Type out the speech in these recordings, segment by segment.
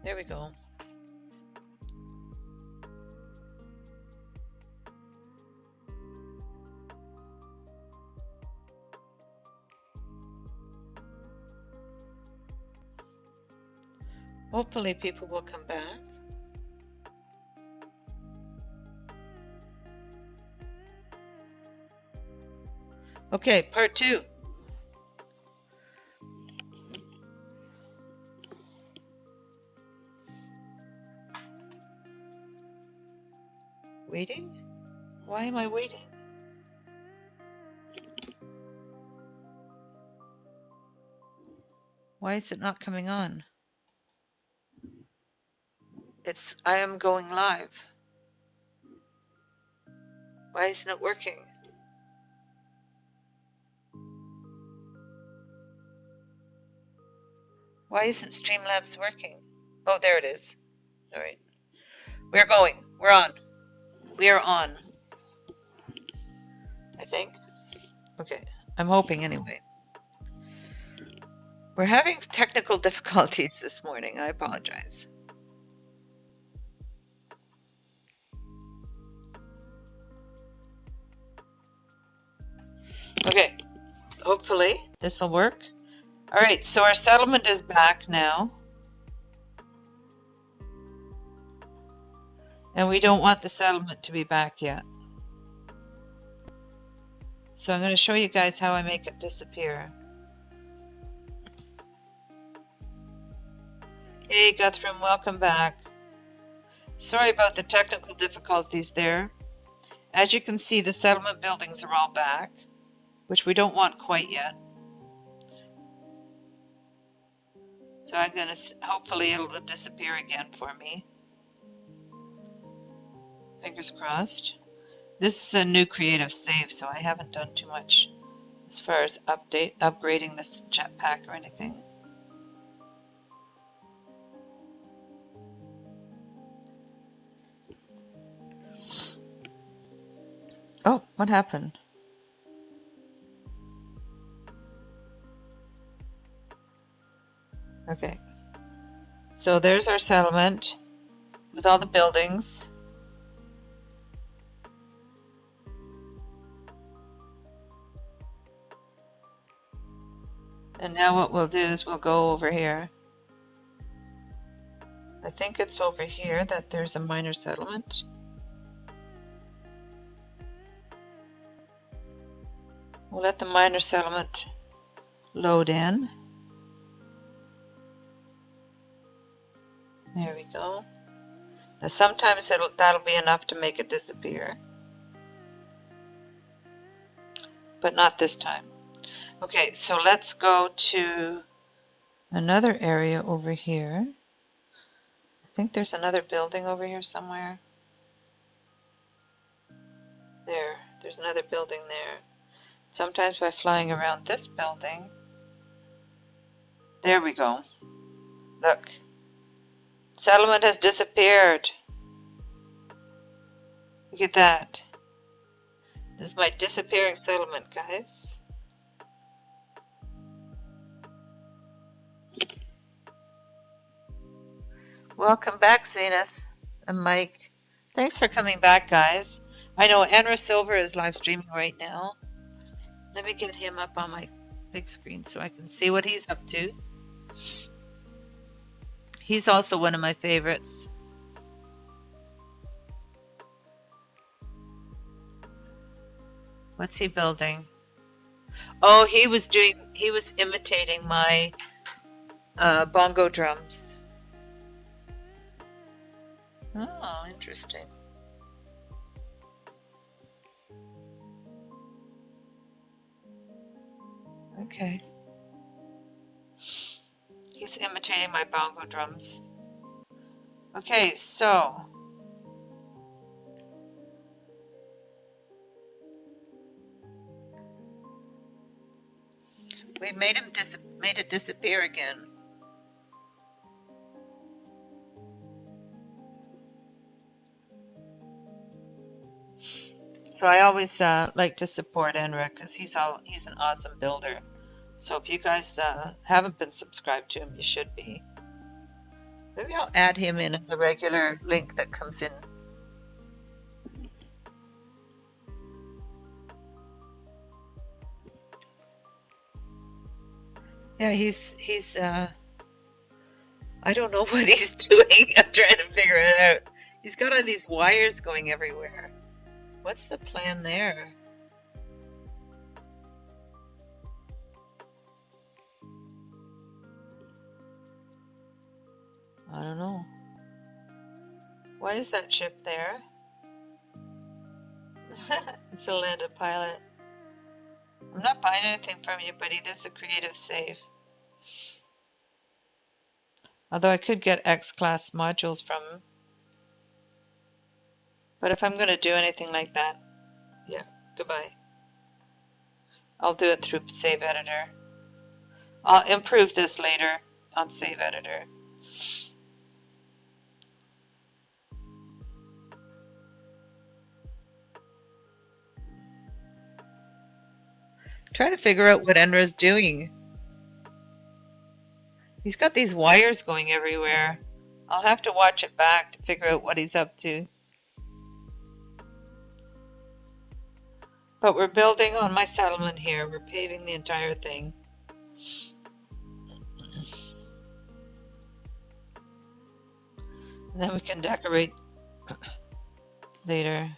There we go. Hopefully people will come back. Okay, part 2. Waiting? Why am I waiting? Why is it not coming on? I am going live. Why isn't it working? Why isn't Streamlabs working? Oh, there it is. All right. We're going. We're on. We are on. I think. Okay. I'm hoping anyway. We're having technical difficulties this morning. I apologize. Okay. Hopefully this will work. All right. So our settlement is back now. And we don't want the settlement to be back yet. So I'm going to show you guys how I make it disappear. Hey Guthrum, welcome back. Sorry about the technical difficulties there. As you can see, the settlement buildings are all back, which we don't want quite yet. So I'm going to, hopefully it'll disappear again for me. Fingers crossed. This is a new creative save, so I haven't done too much as far as upgrading this jetpack or anything. Oh, what happened? Okay. So there's our settlement with all the buildings. And now what we'll do is we'll go over here. I think it's over here that there's a minor settlement. We'll let the minor settlement load in. There we go. Now sometimes that'll be enough to make it disappear. But not this time. Okay, so let's go to another area over here. I think there's another building over here somewhere. There's another building there. Sometimes by flying around this building. There we go. Look. Settlement has disappeared. Look at that. This is my disappearing settlement, guys. Welcome back, Zenith and Mike. Thanks for coming back, guys. I know Enra Silver is live streaming right now. Let me get him up on my big screen so I can see what he's up to. He's also one of my favorites. What's he building? Oh, he was imitating my bongo drums. Oh, interesting. Okay. He's imitating my bongo drums. Okay, so we made it disappear again. So I always like to support Enra because he's an awesome builder. So if you guys haven't been subscribed to him, you should be. Maybe I'll add him in as a regular link that comes in. Yeah, he's I don't know what he's doing. I'm trying to figure it out. He's got all these wires going everywhere. What's the plan there? I don't know. Why is that ship there? It's a landed pilot. I'm not buying anything from you, buddy. This is a creative save. Although I could get X-class modules from him. But if I'm going to do anything like that, yeah, goodbye. I'll do it through Save Editor. I'll improve this later on Save Editor. Trying to figure out what Enra's doing. He's got these wires going everywhere. I'll have to watch it back to figure out what he's up to. But we're building on my settlement here. We're paving the entire thing. And then we can decorate later.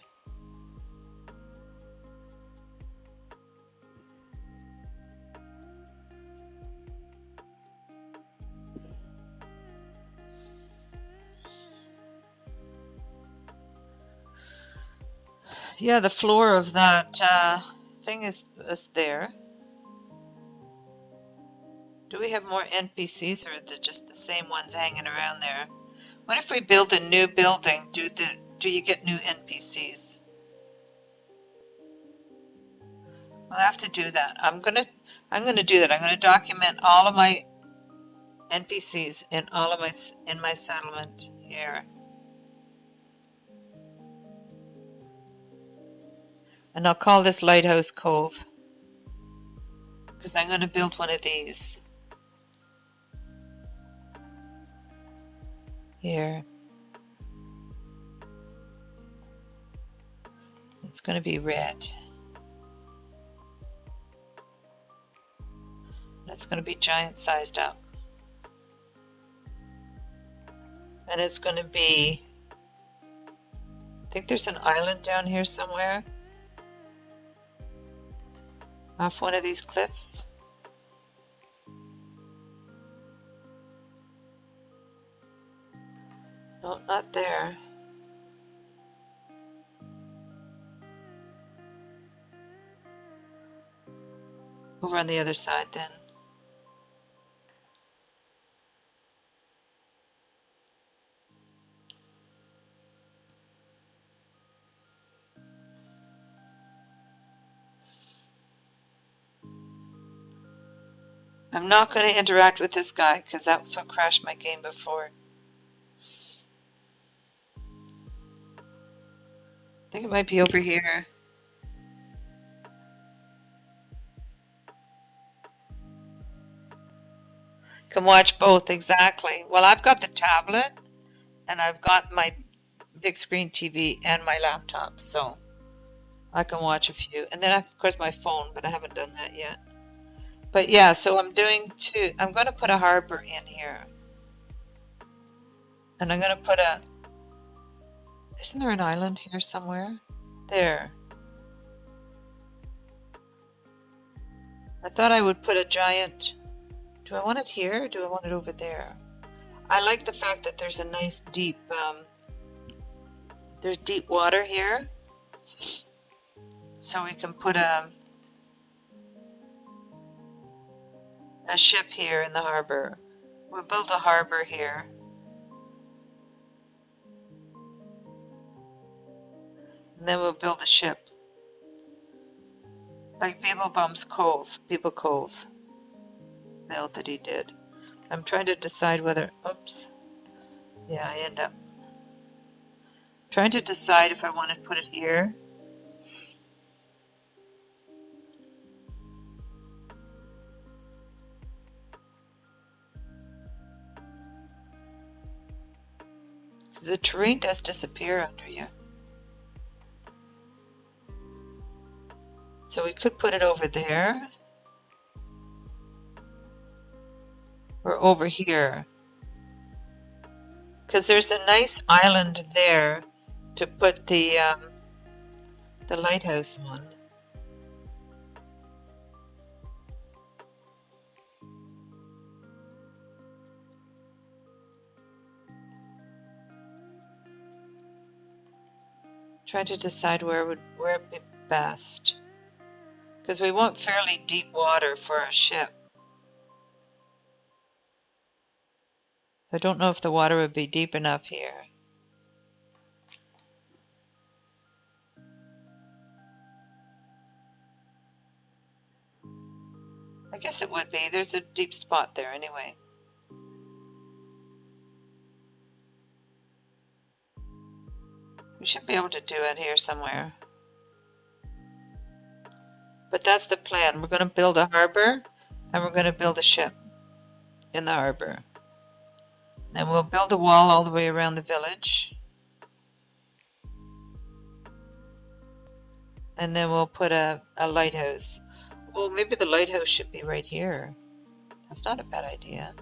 Yeah, the floor of that thing is there. Do we have more NPCs, or are they just the same ones hanging around there? What if we build a new building? Do you get new NPCs? We'll have to do that. I'm gonna do that. I'm gonna document all of my NPCs in my settlement here. And I'll call this Lighthouse Cove, because I'm going to build one of these here. It's going to be red. It's going to be giant sized up. And it's going to be, I think there's an island down here somewhere, off one of these cliffs. No, not there. Over on the other side then. I'm not going to interact with this guy, because that's what crashed my game before. I think it might be over here. Can watch both, exactly. Well, I've got the tablet, and I've got my big screen TV and my laptop, so I can watch a few. And then, of course, my phone, but I haven't done that yet. But yeah, so I'm going to put a harbor in here. And I'm going to put isn't there an island here somewhere? There. I thought I would put a giant, do I want it here or do I want it over there? I like the fact that there's a nice deep, there's deep water here. So we can put a ship here in the harbor. We'll build a harbor here. And then we'll build a ship. Like People Cove build that he did. I'm trying to decide whether, oops. Yeah, I end up trying to decide if I want to put it here. The terrain does disappear under you. So we could put it over there. Or over here. Because there's a nice island there to put the lighthouse on. Trying to decide where would be best. Because we want fairly deep water for our ship. I don't know if the water would be deep enough here. I guess it would be. There's a deep spot there anyway. We should be able to do it here somewhere. But that's the plan. We're going to build a harbor and we're going to build a ship in the harbor. Then we'll build a wall all the way around the village. And then we'll put a lighthouse. Well, maybe the lighthouse should be right here. That's not a bad idea.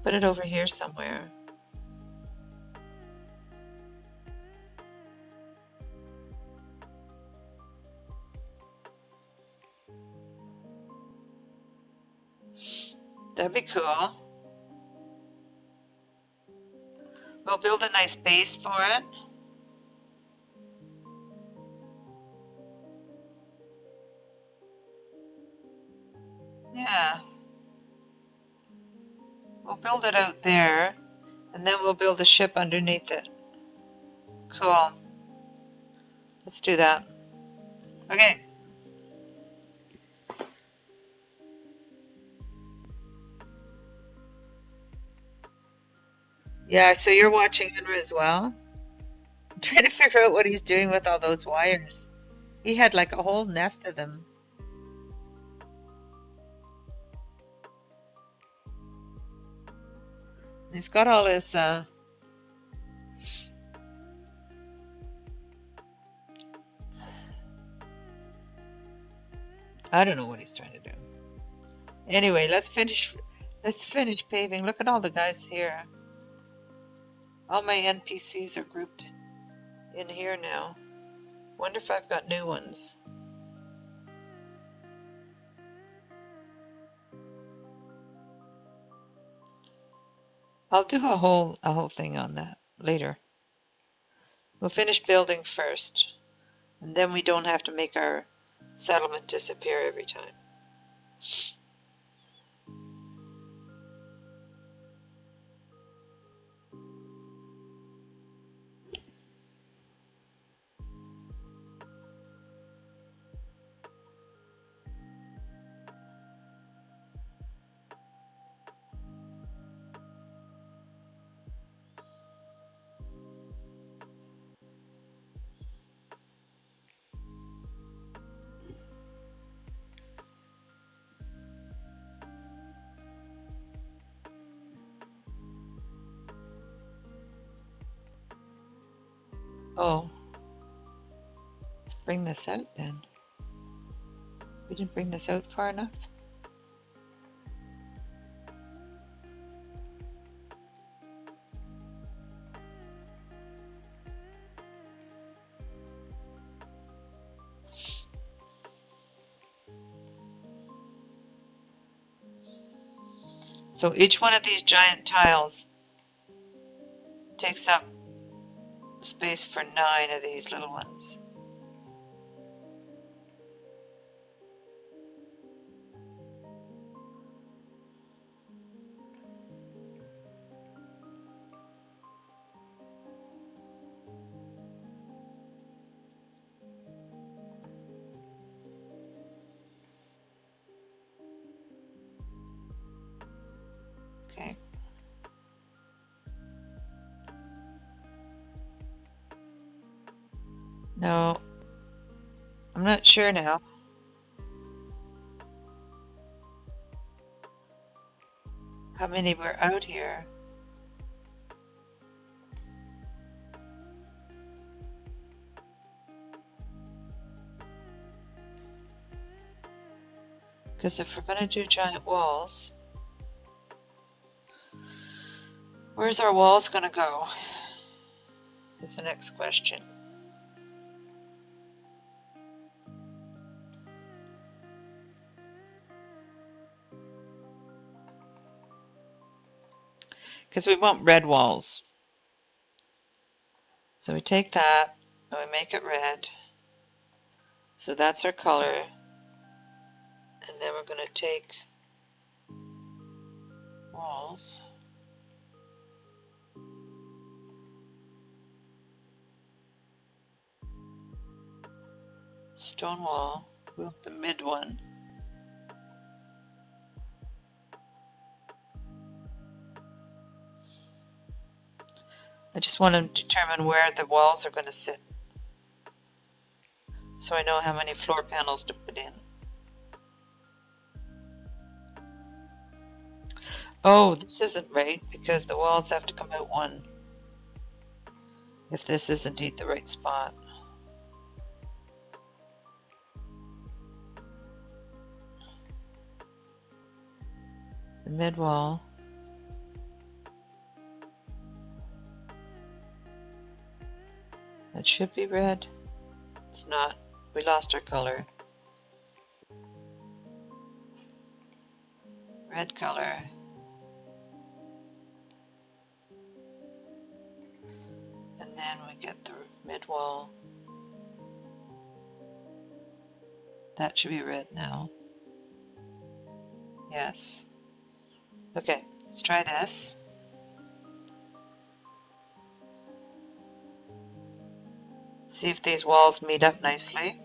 Put it over here somewhere. That'd be cool. We'll build a nice base for it. Yeah. We'll build it out there, and then we'll build a ship underneath it. Cool. Let's do that. Okay. Yeah, so you're watching Henry as well? I'm trying to figure out what he's doing with all those wires. He had like a whole nest of them. He's got all his I don't know what he's trying to do. Anyway, let's finish paving. Look at all the guys here. All my NPCs are grouped in here now. Wonder if I've got new ones. I'll do a whole thing on that later. We'll finish building first, and then we don't have to make our settlement disappear every time. Oh, let's bring this out then. We didn't bring this out far enough. So each one of these giant tiles takes up space for 9 of these little ones. Okay. No, I'm not sure now. How many were out here? Because if we're going to do giant walls, where's our walls going to go? Is the next question. Because we want red walls. So we take that and we make it red. So that's our color. And then we're going to take walls. Stone wall. We want the mid one. I just want to determine where the walls are going to sit, so I know how many floor panels to put in. Oh, this isn't right, because the walls have to come out one, if this is indeed the right spot. The mid wall. That should be red. It's not. We lost our color. Red color. And then we get the mid wall. That should be red now. Yes. Okay, let's try this. See if these walls meet up nicely.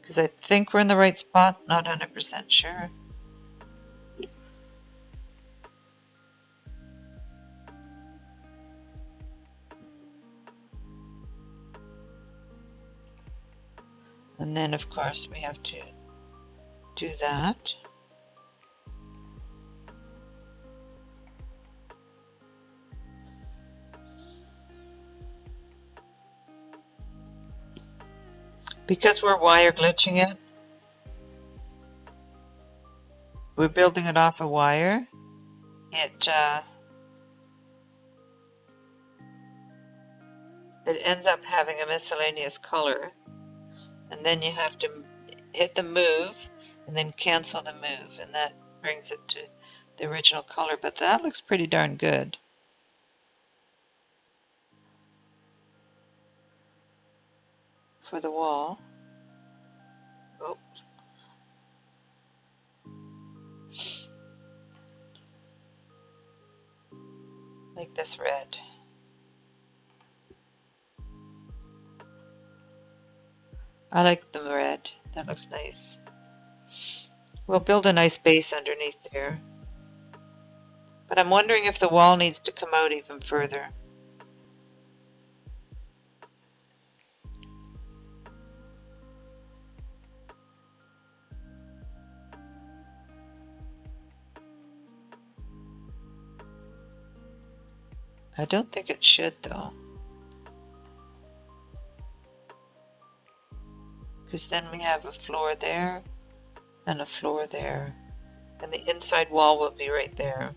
Because I think we're in the right spot, not 100% sure. And then, of course, we have to do that. Because we're wire glitching it, we're building it off a wire. It ends up having a miscellaneous color, and then you have to hit the move and then cancel the move, and that brings it to the original color. But that looks pretty darn good. For the wall. Oh. Make this red. I like the red. That looks nice. We'll build a nice base underneath there. But I'm wondering if the wall needs to come out even further. I don't think it should, though. Because then we have a floor there and a floor there. And the inside wall will be right there.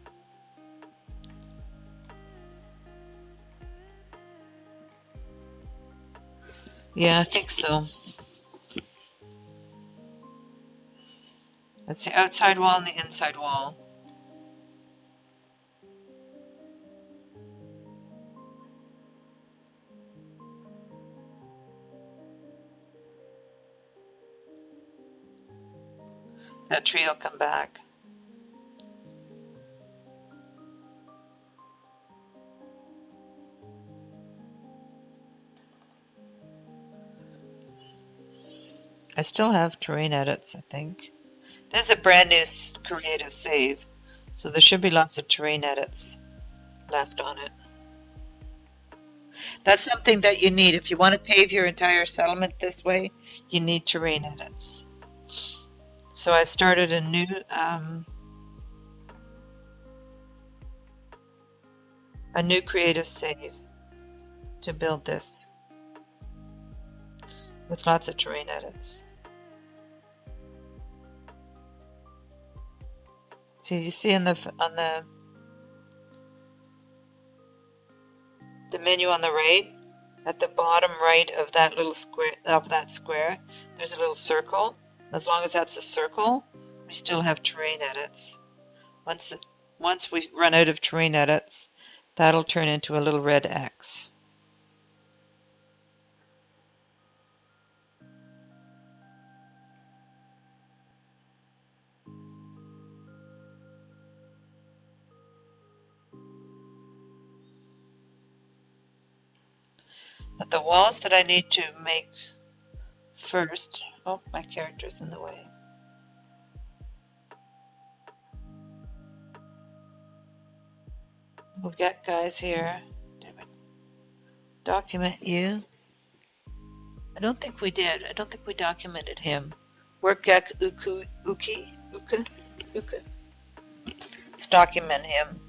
Yeah, I think so. That's the outside wall and the inside wall. That tree will come back. I still have terrain edits, I think. This is a brand new creative save, so there should be lots of terrain edits left on it. That's something that you need. If you want to pave your entire settlement this way, you need terrain edits. So I've started a new creative save to build this with lots of terrain edits. So you see on the menu on the right, at the bottom right of that little square, there's a little circle. As long as that's a circle, we still have terrain edits. Once we run out of terrain edits, that'll turn into a little red X. But the walls that I need to make first, oh, my character's in the way. We'll get guys here. Document you. I don't think we did. I don't think we documented him. Workgek Uka. Let's document him.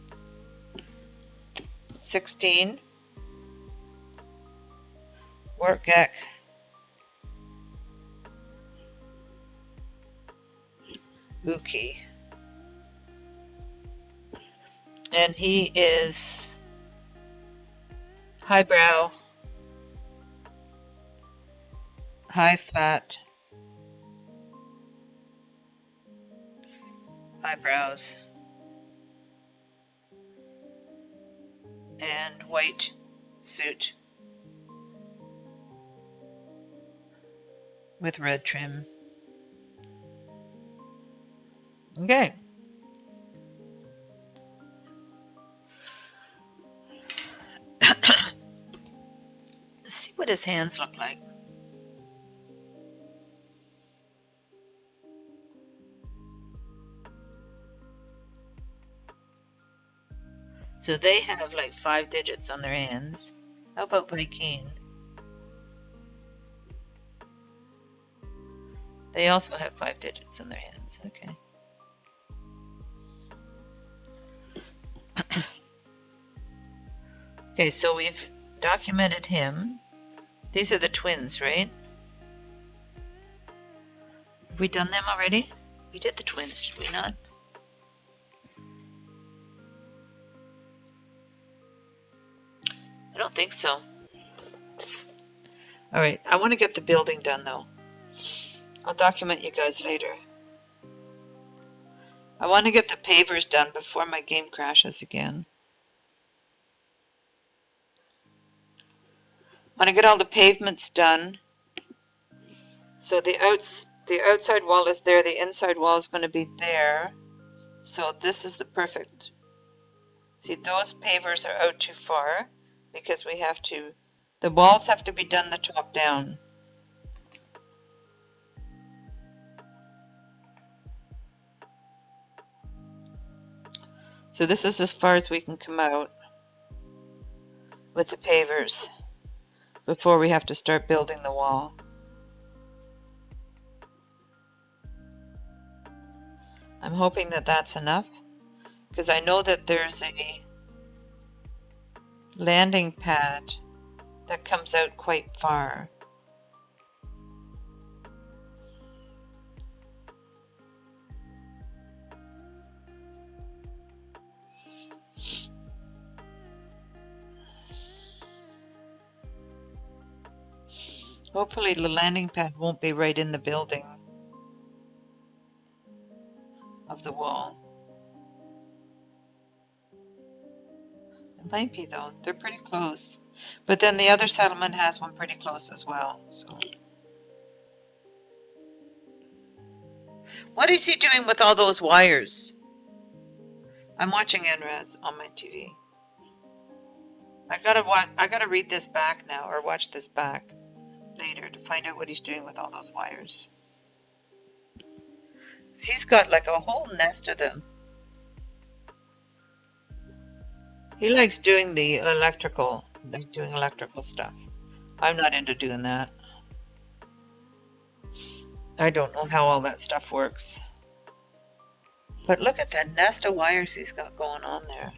16. Workgek Uki. And he is highbrow, high flat eyebrows, and white suit with red trim. Okay. Let's see what his hands look like. So they have like 5 digits on their hands. How about Viking? They also have 5 digits on their hands. Okay. Okay, so we've documented him. These are the twins, right? Have we done them already? We did the twins, did we not? I don't think so. Alright, I want to get the building done though. I'll document you guys later. I want to get the pavers done before my game crashes again. I want to get all the pavements done. So the outside wall is there, the inside wall is going to be there. So this is the perfect. See, those pavers are out too far because we have to, the walls have to be done the top down. So this is as far as we can come out with the pavers before we have to start building the wall. I'm hoping that that's enough because I know that there's a landing pad that comes out quite far. Hopefully the landing pad won't be right in the building of the wall. It might be though, they're pretty close. But then the other settlement has one pretty close as well. So, what is he doing with all those wires? I'm watching NRES on my TV. I gotta read this back now, or watch this back later to find out what he's doing with all those wires. He's got like a whole nest of them. He likes doing the electrical doing electrical stuff. I'm not into doing that. I don't know how all that stuff works. But look at that nest of wires he's got going on there.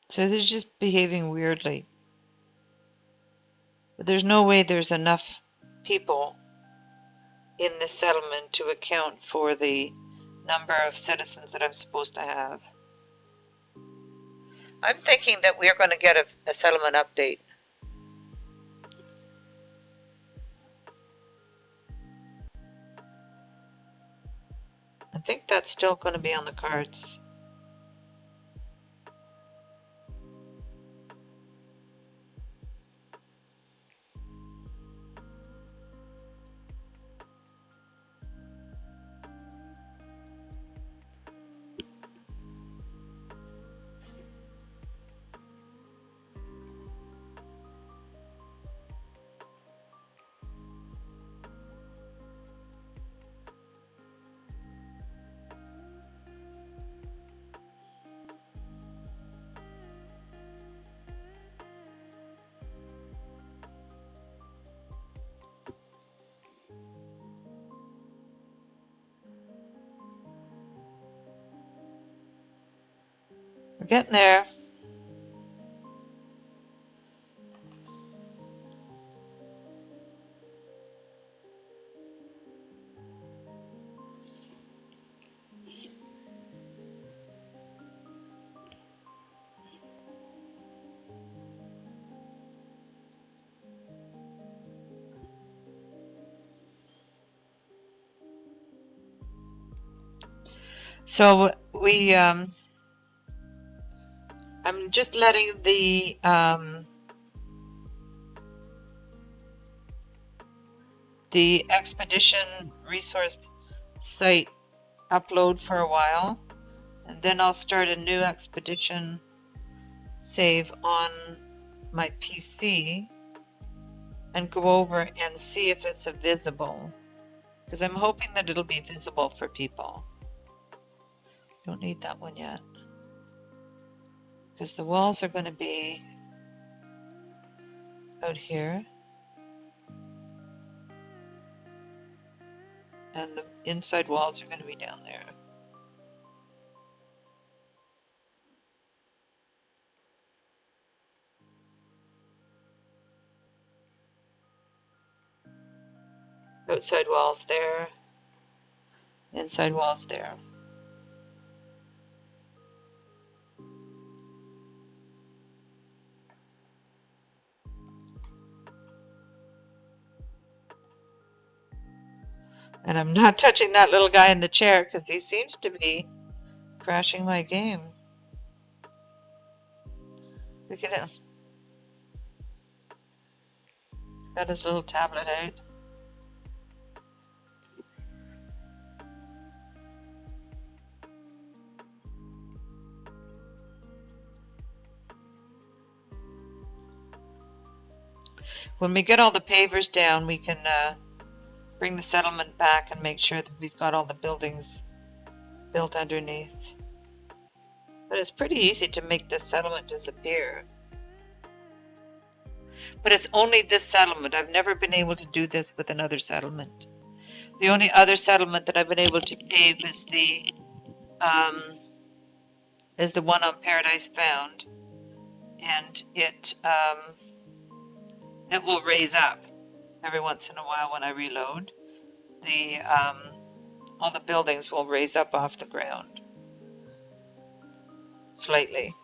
So they're just behaving weirdly. But there's no way there's enough people in this settlement to account for the number of citizens that I'm supposed to have. I'm thinking that we're going to get a settlement update. I think that's still going to be on the cards. We're getting there. So I'm just letting the expedition resource site upload for a while, and then I'll start a new expedition save on my PC and go over and see if it's visible, because I'm hoping that it'll be visible for people. Don't need that one yet, because the walls are going to be out here and the inside walls are going to be down there. Outside walls there, inside walls there. And I'm not touching that little guy in the chair because he seems to be crashing my game. Look at him. Got his little tablet out. When we get all the pavers down, we can bring the settlement back and make sure that we've got all the buildings built underneath. But it's pretty easy to make this settlement disappear. But it's only this settlement. I've never been able to do this with another settlement. The only other settlement that I've been able to pave is the one on Paradise Found, and it will raise up every once in a while when I reload. All the buildings will raise up off the ground slightly.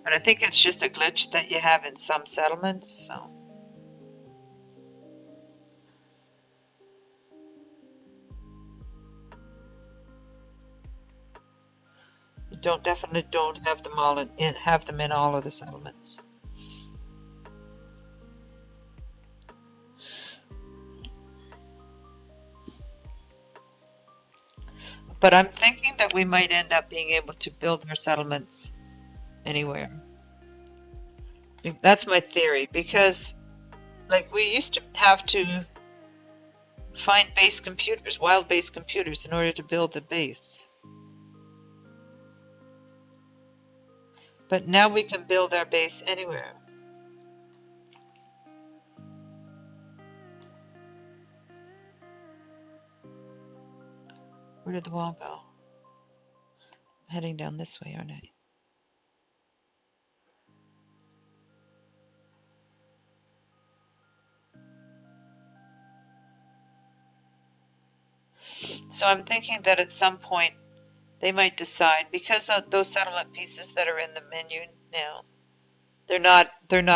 But I think it's just a glitch that you have in some settlements, so. definitely don't have them all have them in all of the settlements. But I'm thinking that we might end up being able to build our settlements anywhere. That's my theory, because like we used to have to find base computers, wild base computers, in order to build the base. But now we can build our base anywhere. Where did the wall go? I'm heading down this way, aren't I? So I'm thinking that at some point they might decide, because of those settlement pieces that are in the menu now, they're not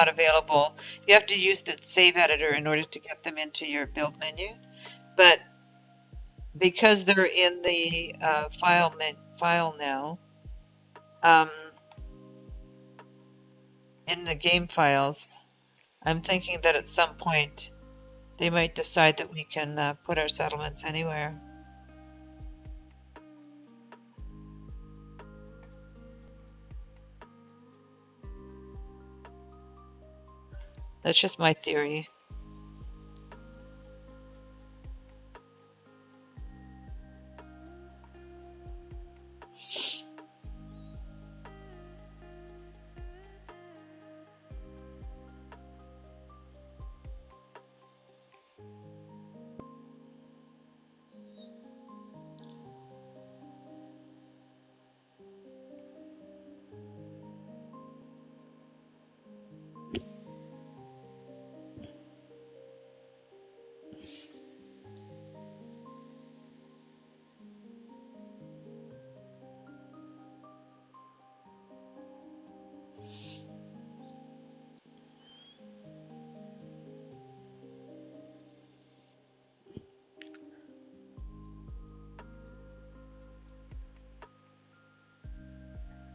available. You have to use the save editor in order to get them into your build menu. But because they're in the file now, in the game files, I'm thinking that at some point they might decide that we can put our settlements anywhere. That's just my theory.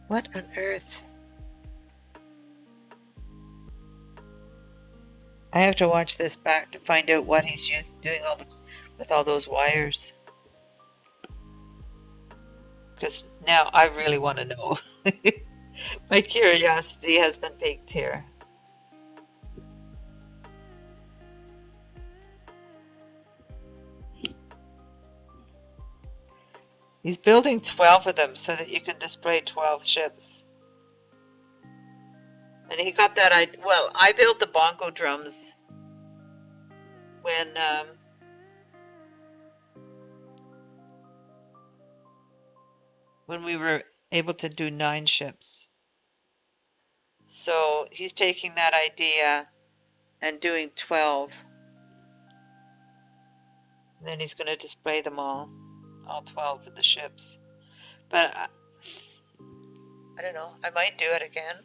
What on earth? I have to watch this back to find out what he's doing with all those wires. Because now I really want to know. My curiosity has been piqued here. He's building 12 of them so that you can display 12 ships. And he got that well, I built the bongo drums when we were able to do 9 ships. So he's taking that idea and doing 12. And then he's going to display them all 12 of the ships. But I don't know, I might do it again.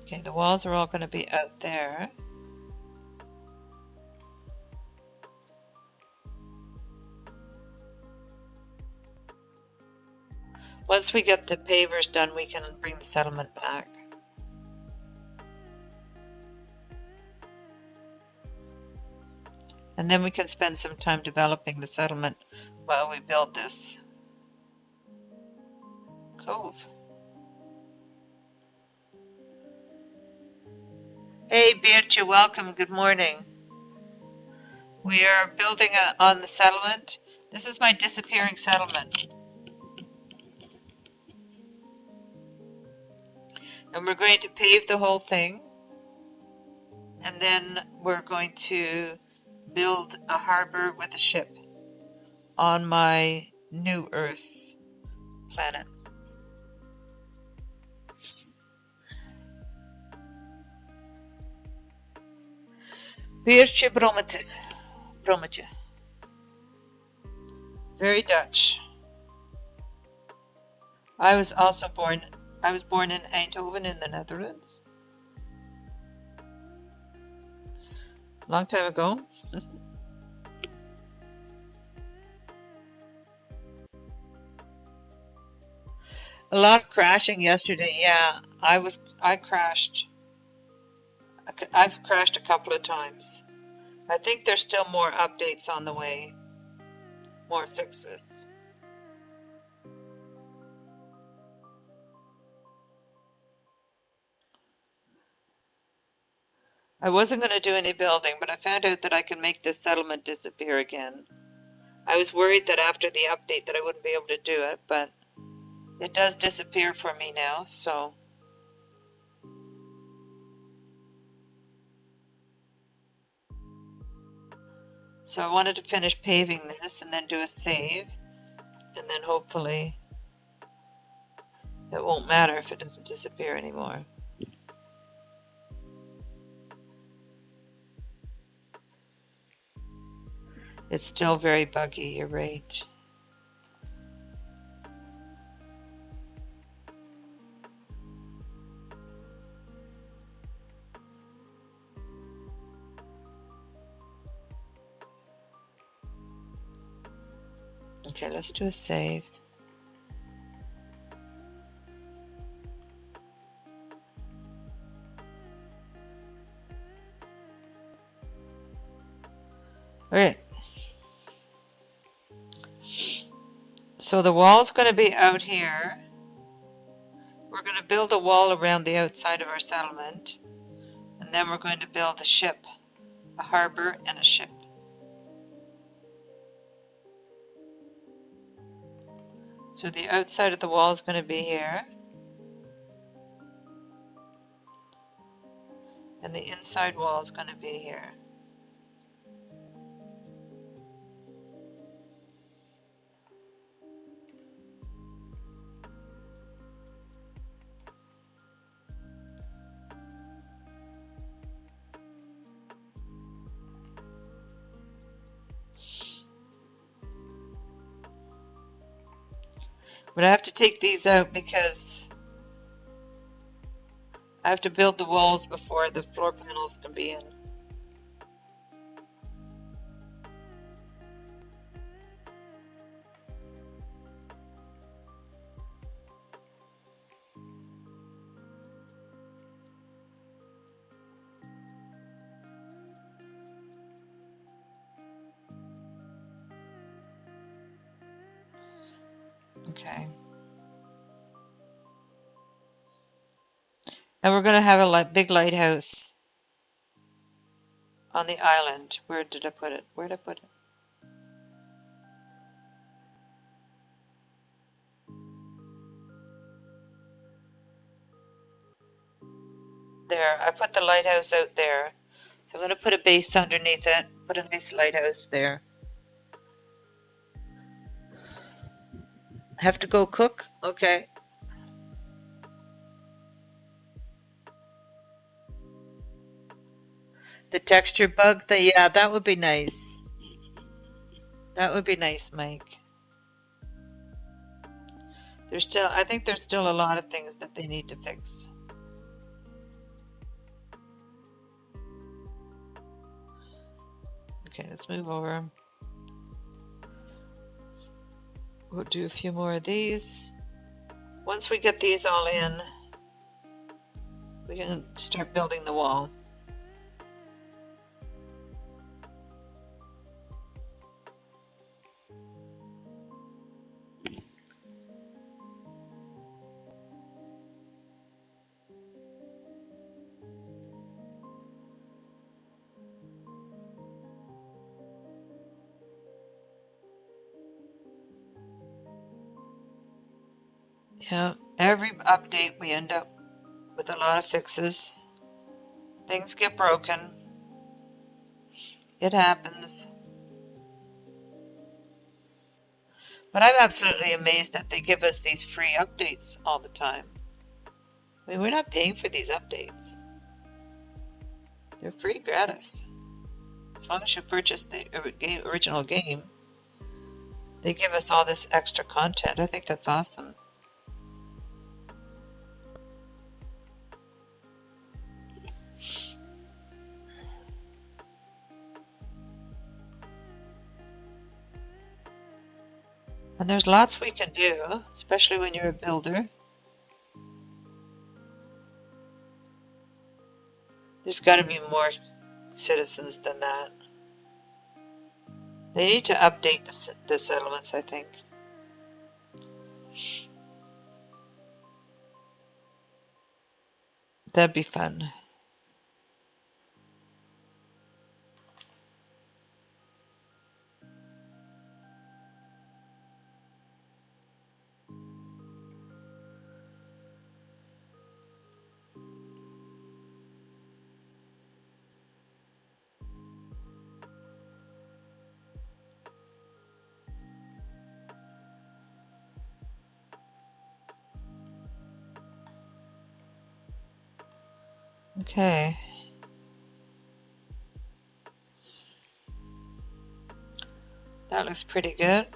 Okay, the walls are all going to be out there. Once we get the pavers done, we can bring the settlement back. And then we can spend some time developing the settlement while we build this cove. Hey, Beert, you're welcome. Good morning. We are building on the settlement. This is my disappearing settlement. And we're going to pave the whole thing. And then we're going to build a harbor with a ship on my new Earth planet. Beertje brommetje. Brommetje. Very Dutch. I was born in Eindhoven in the Netherlands. Long time ago. A lot of crashing yesterday. Yeah, I crashed. I've crashed a couple of times. I think there's still more updates on the way. More fixes. I wasn't going to do any building, but I found out that I can make this settlement disappear again. I was worried that after the update that I wouldn't be able to do it, but it does disappear for me now, so. So I wanted to finish paving this and then do a save, and then hopefully it won't matter if it doesn't disappear anymore. It's still very buggy, you're right. Okay, let's do a save. Okay. So the wall's going to be out here. We're going to build a wall around the outside of our settlement, and then we're going to build a ship, a harbor and a ship. So the outside of the wall is going to be here, and the inside wall is going to be here. But I have to take these out because I have to build the walls before the floor panels can be in. Okay. And we're going to have a big lighthouse on the island. Where did I put it? Where did I put it? There. I put the lighthouse out there. So I'm going to put a base underneath it. Put a nice lighthouse there. Have to go cook? Okay. The texture bug, yeah, that would be nice. That would be nice, Mike. I think there's still a lot of things that they need to fix. Okay, let's move over. We'll do a few more of these. Once we get these all in, we can start building the wall. Yeah, every update we end up with a lot of fixes. Things get broken. It happens. But I'm absolutely amazed that they give us these free updates all the time. I mean, we're not paying for these updates. They're free gratis. as long as you purchase the original game, they give us all this extra content. I think that's awesome. And there's lots we can do, especially when you're a builder. There's got to be more citizens than that. They need to update the settlements, I think. That'd be fun. Okay. That looks pretty good.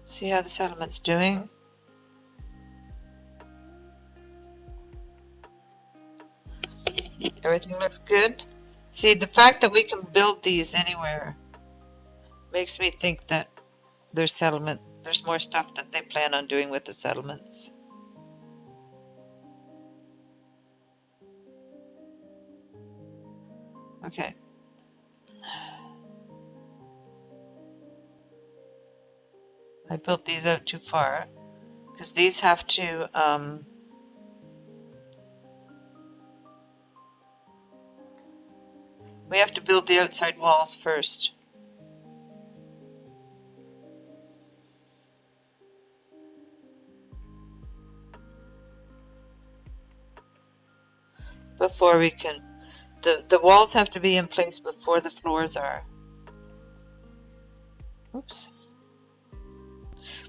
See how the settlement's doing? Everything looks good. See, the fact that we can build these anywhere makes me think that there's more stuff that they plan on doing with the settlements. Okay. I built these out too far because these have to we have to build the outside walls first. Before we can, the walls have to be in place before the floors are. Oops.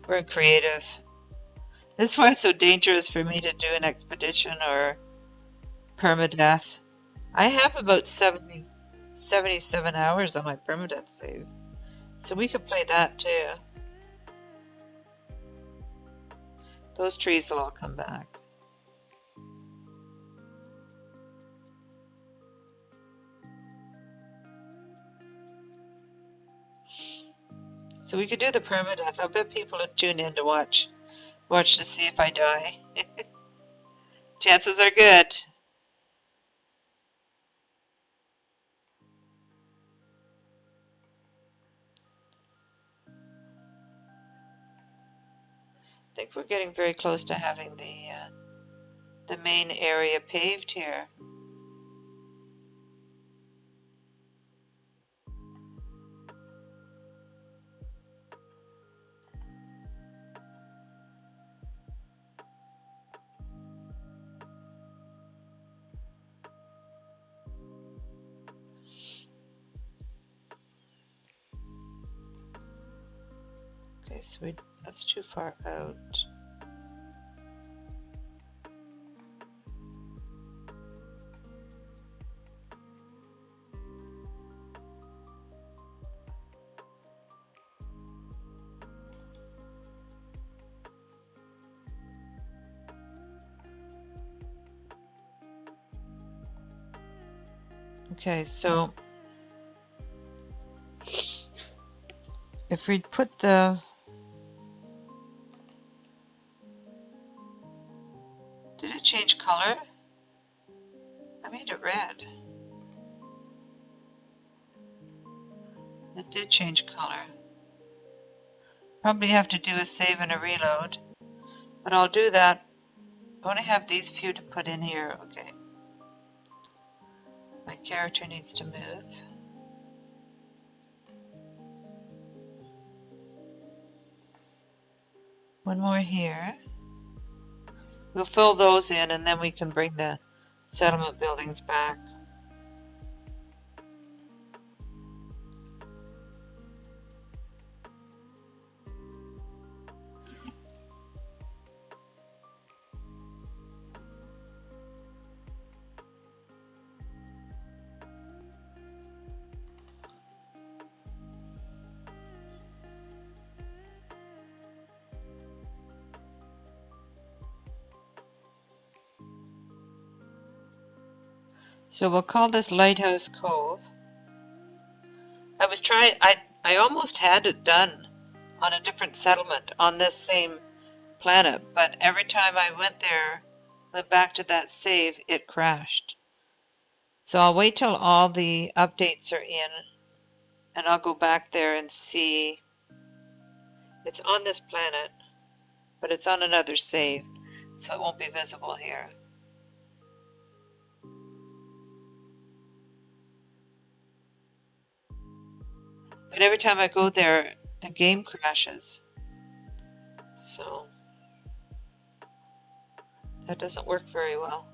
We're creative. This is why it's so dangerous for me to do an expedition or permadeath. I have about 77 hours on my permadeath save. So we could play that too. Those trees will all come back. So we could do the permadeath. I bet people would tune in to watch to see if I die. Chances are good. I think we're getting very close to having the main area paved here. Okay, so that's too far out. Okay, so if we put did it change color? I made it red. It did change color. Probably have to do a save and a reload, but I'll do that. I only have these few to put in here. Okay. My character needs to move. One more here. We'll fill those in and then we can bring the settlement buildings back. So we'll call this Lighthouse Cove. I was trying, I almost had it done on a different settlement on this same planet, but every time I went back to that save, it crashed. So I'll wait till all the updates are in, and I'll go back there and see. It's on this planet, but it's on another save, so it won't be visible here. But every time I go there, the game crashes. So that doesn't work very well.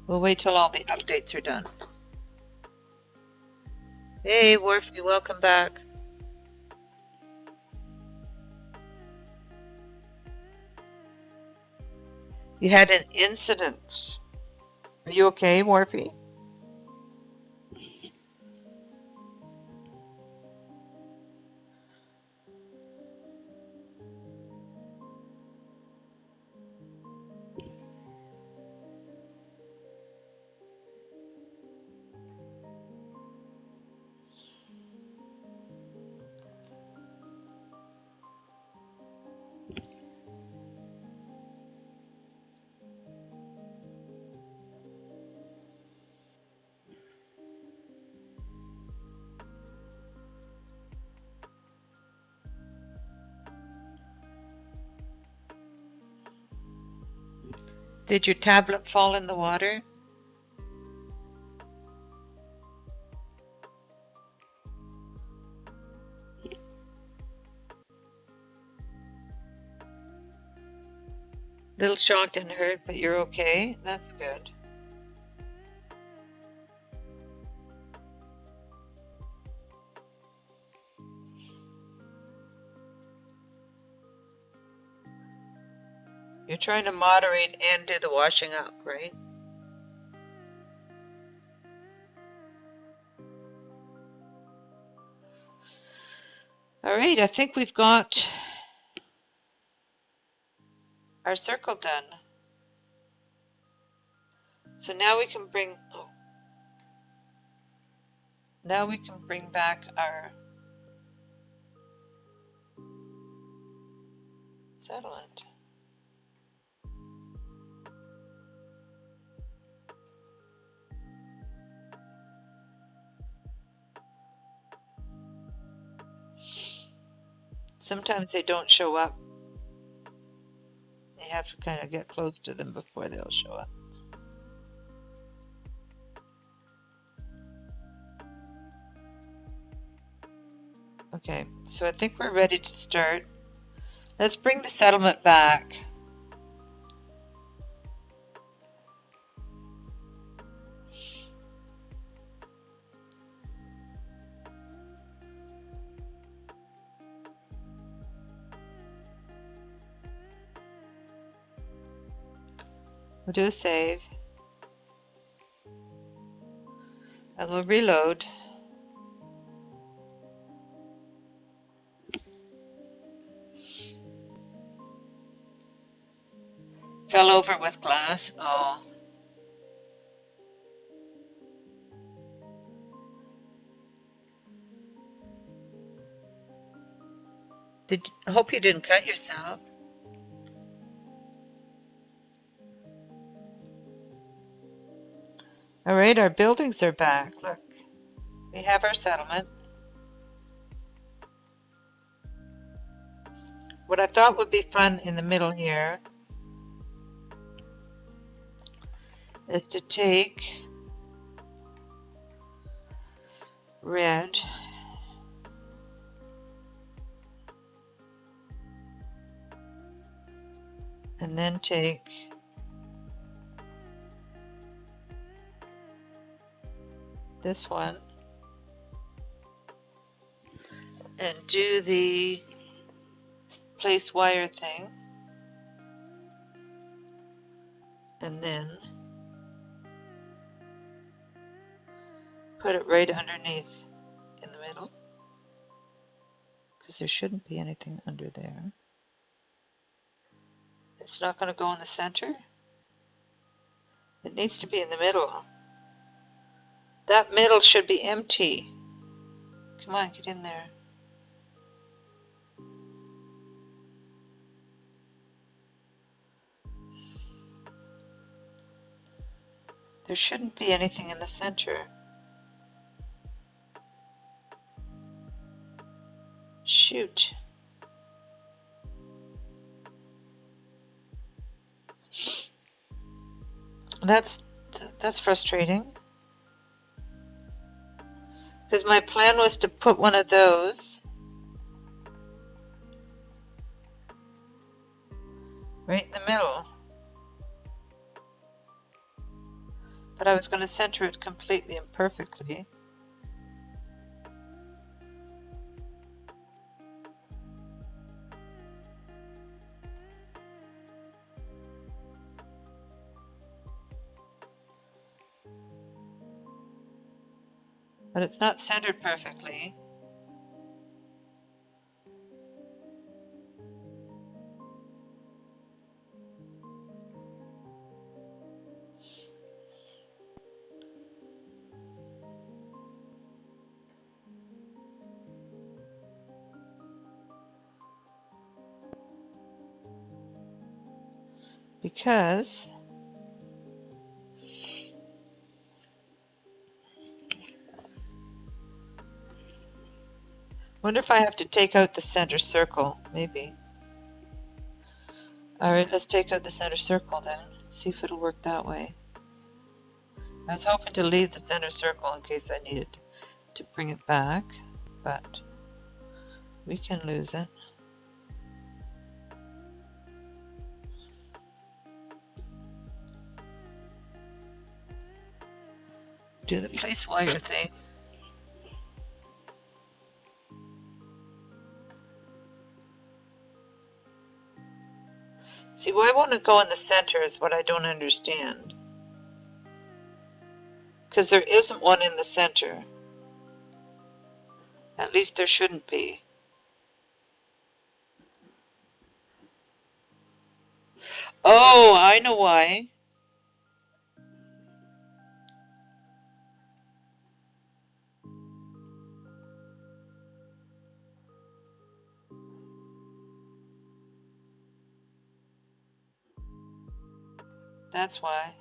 We'll wait till all the updates are done. Hey, Worfy, welcome back. You had an incident. Are you okay, Worfy? Did your tablet fall in the water? Little shocked and hurt, but you're okay. That's good. You're trying to moderate and do the washing up, right? All right, I think we've got our circle done. So now we can bring, now we can bring back our settlement. Sometimes they don't show up. You have to kind of get close to them before they'll show up. Okay, so I think we're ready to start. Let's bring the settlement back. We'll do a save. And we'll reload. Fell over with glass. Oh. I hope you didn't cut yourself. All right, our buildings are back. Look, we have our settlement. What I thought would be fun in the middle here is to take red and then take this one and do the place wire thing, and then put it right underneath in the middle, because there shouldn't be anything under there. It's not going to go in the center. It needs to be in the middle. That middle should be empty. Come on, get in there. There shouldn't be anything in the center. Shoot. That's frustrating. Because my plan was to put one of those right in the middle. But I was going to center it completely and perfectly. But it's not centered perfectly. Because wonder if I have to take out the center circle, maybe. Alright, let's take out the center circle then. See if it'll work that way. I was hoping to leave the center circle in case I needed to bring it back, but we can lose it. Do the place wire thing. See, why won't it go in the center is what I don't understand. Because there isn't one in the center. At least there shouldn't be. Oh, I know why. That's why.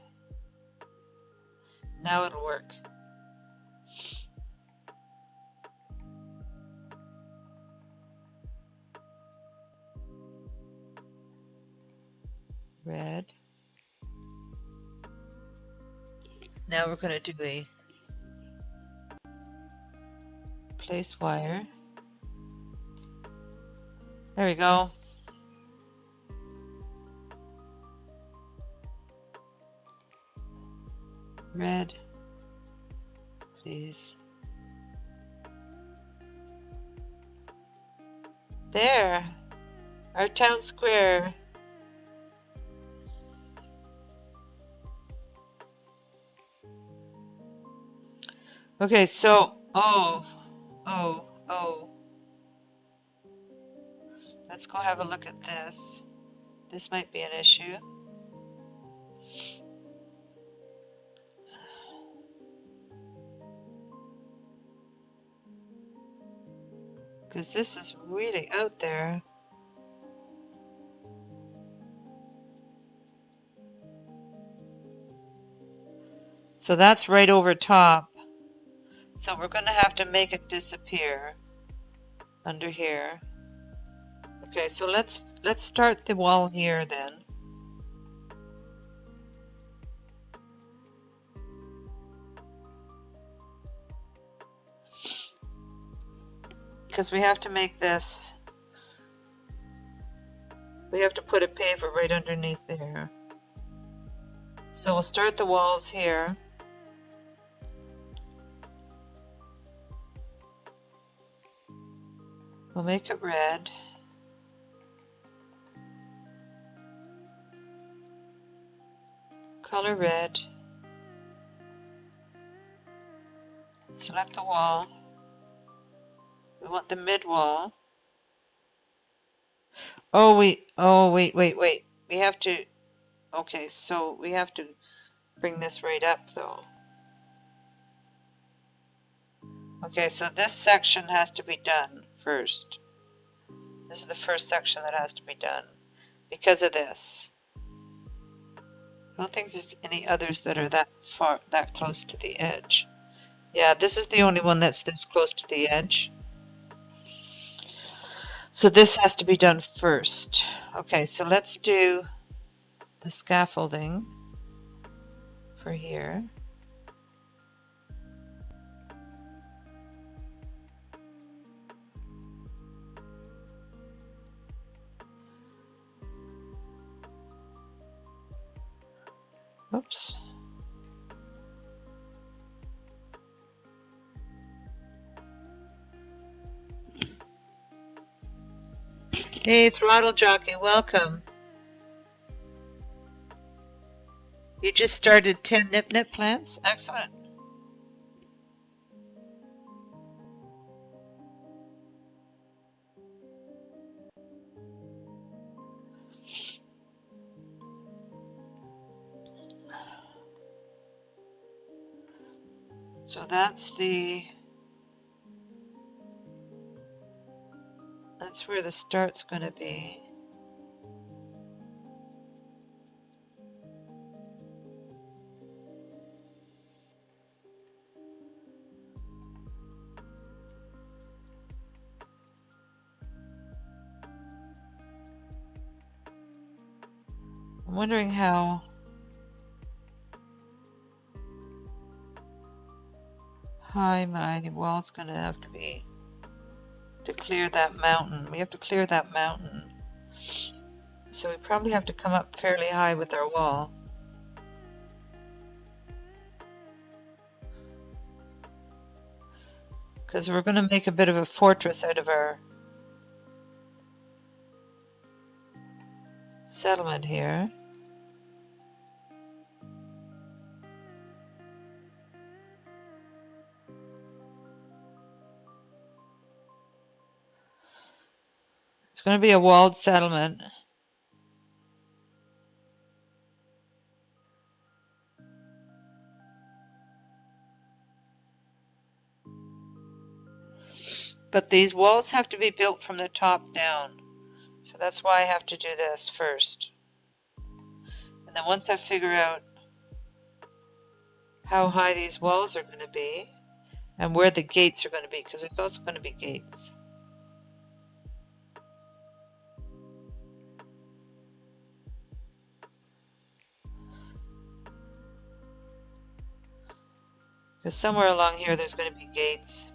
Now it'll work. Red. Now we're going to do a place wire. There we go. Red, please. There, our town square. Okay, so, oh. Let's go have a look at this. This might be an issue. Because this is really out there. So that's right over top. So we're going to have to make it disappear under here. Okay, so let's start the wall here then. Because we have to make this, we have to put a paver right underneath there. So we'll start the walls here. We'll make it red. color red. Select the wall. We want the mid wall. Oh, wait. We have to, okay, so we have to bring this right up though. Okay, so this section has to be done first. This is the first section that has to be done because of this. I don't think there's any others that are that close to the edge. Yeah, this is the only one that's this close to the edge. So this has to be done first. Okay, so let's do the scaffolding for here. Oops. Hey, Throttle Jockey, welcome. You just started 10 nip plants? Excellent. So that's where the start's going to be. I'm wondering how high my wall's going to have to be to clear that mountain. We have to clear that mountain. So we probably have to come up fairly high with our wall. Because we're going to make a bit of a fortress out of our settlement here. It's going to be a walled settlement. But these walls have to be built from the top down. So that's why I have to do this first. And then once I figure out how high these walls are going to be and where the gates are going to be, because there's also going to be gates. Because somewhere along here there's going to be gates.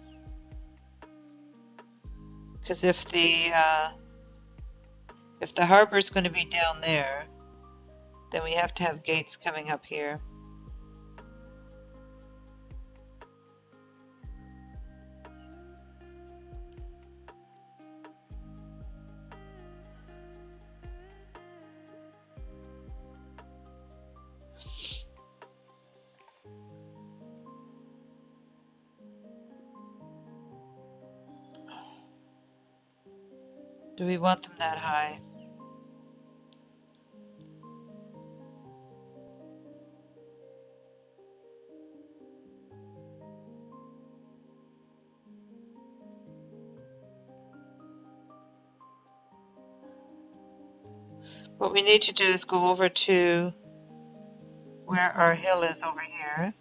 Because if the harbor is going to be down there, then we have to have gates coming up here. Do we want them that high? What we need to do is go over to where our hill is over here,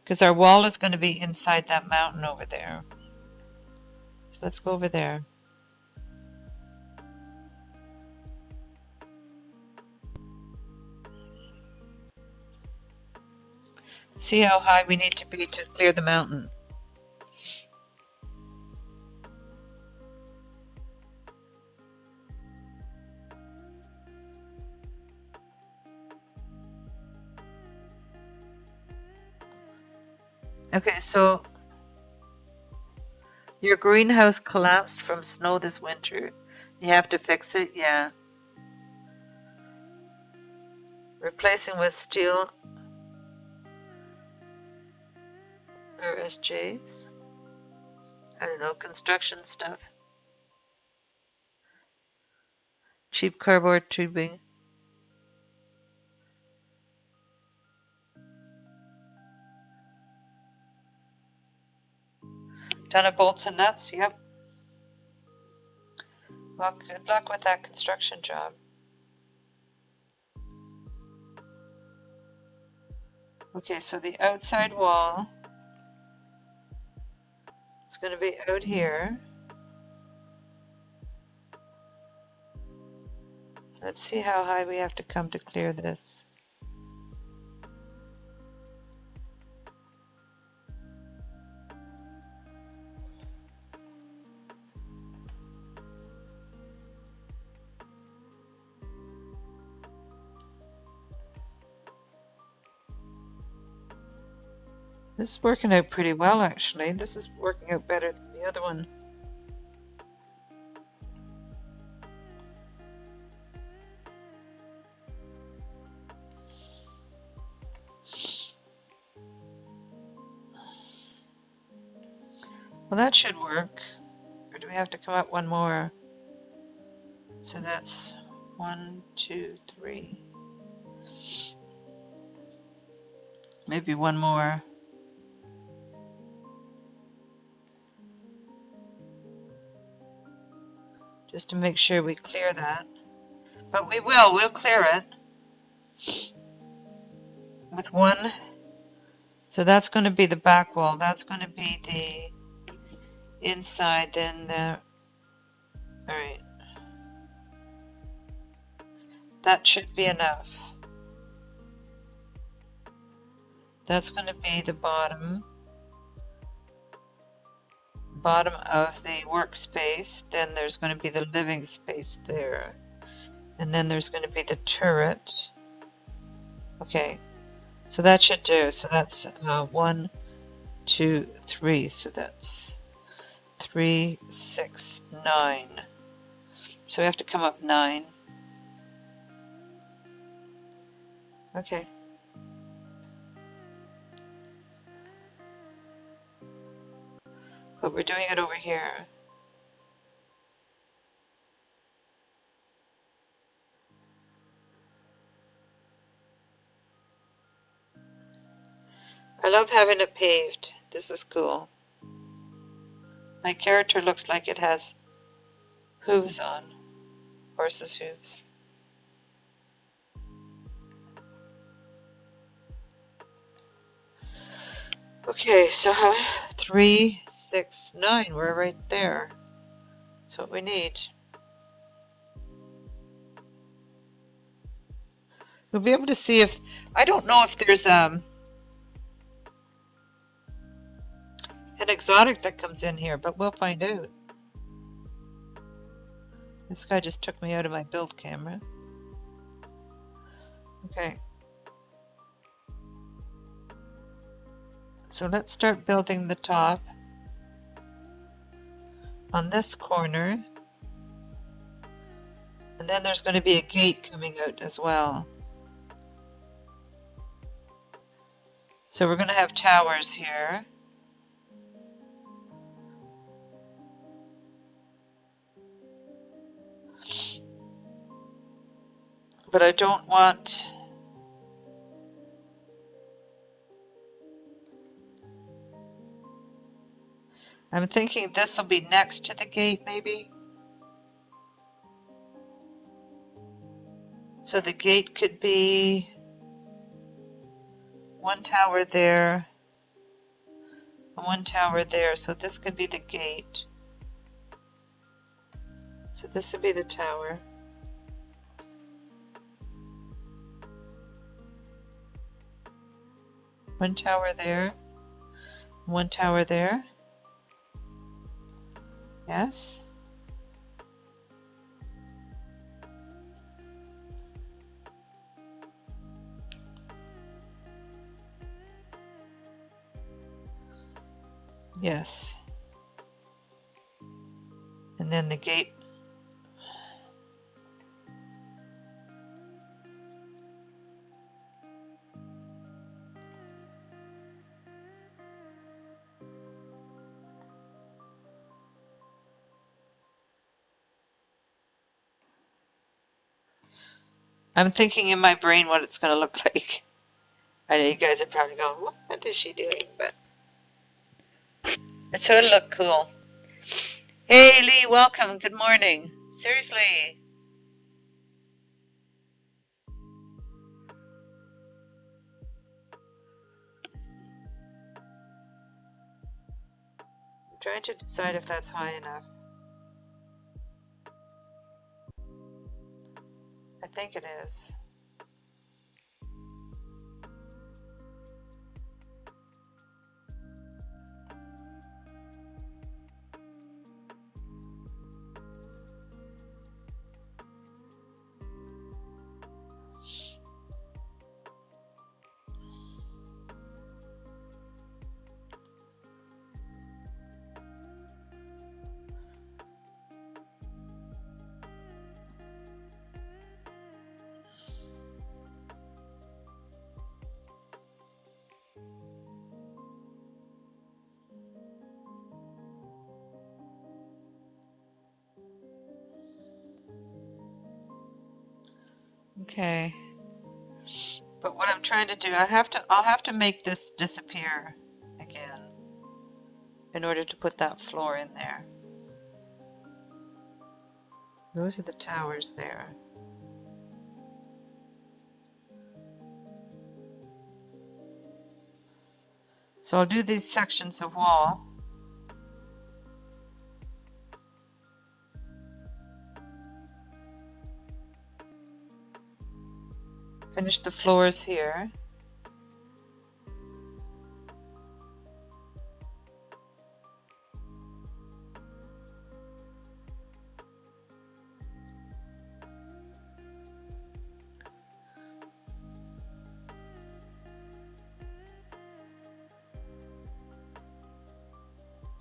because our wall is going to be inside that mountain over there. So let's go over there. See how high we need to be to clear the mountain. Okay, so your greenhouse collapsed from snow this winter. You have to fix it, yeah. Replacing with steel MSJs. I don't know, construction stuff. Cheap cardboard tubing. Ton of bolts and nuts, yep. Well, good luck with that construction job. Okay, so the outside wall is going to be out here. Let's see how high we have to come to clear this. This is working out pretty well, actually. This is working out better than the other one. Well, that should work. Or do we have to come up one more? So that's 1, 2, 3. Maybe one more. Just to make sure we clear that. But we will, we'll clear it. With one. So that's going to be the back wall. That's going to be the inside, then the... Alright. That should be enough. That's going to be the bottom of the workspace. Then there's going to be the living space there. And then there's going to be the turret. Okay, so that should do. So that's 1, 2, 3. So that's 3, 6, 9. So we have to come up 9. Okay. But we're doing it over here. I love having it paved. This is cool. My character looks like it has hooves on. Horse's hooves. Okay, so 3, 6, 9. We're right there. That's what we need. We'll be able to see if... I don't know if there's an exotic that comes in here, but we'll find out. This guy just took me out of my build camera. Okay. So let's start building the top on this corner. And then there's going to be a gate coming out as well. So we're going to have towers here. But I don't want... I'm thinking this will be next to the gate, maybe. So the gate could be one tower there, and one tower there. So this could be the gate. So this would be the tower. One tower there, one tower there. Yes. Yes. And then the gate. I'm thinking in my brain what it's going to look like. I know you guys are probably going, what is she doing? But so it'll look cool. Hey, Lee, welcome. Good morning. Seriously. I'm trying to decide if that's high enough. I think it is. Okay. But what I'm trying to do, I'll have to make this disappear again in order to put that floor in there. Those are the towers there. So I'll do these sections of wall. Finish the floors here.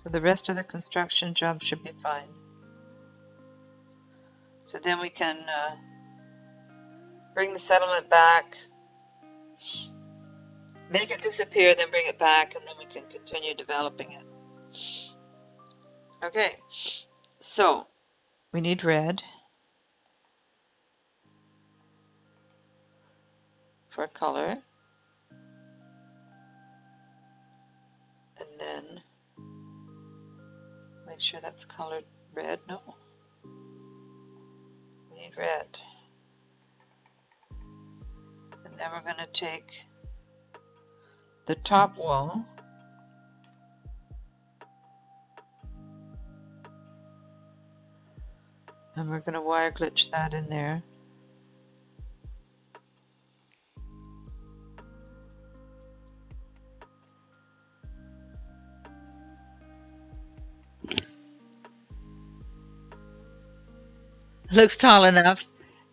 So the rest of the construction job should be fine. So then we can bring the settlement back, make it disappear, then bring it back, and then we can continue developing it. Okay, so we need red for color, and then make sure that's colored red. No, we need red. And then we're going to take the top wall and we're going to wire glitch that in there. Looks tall enough.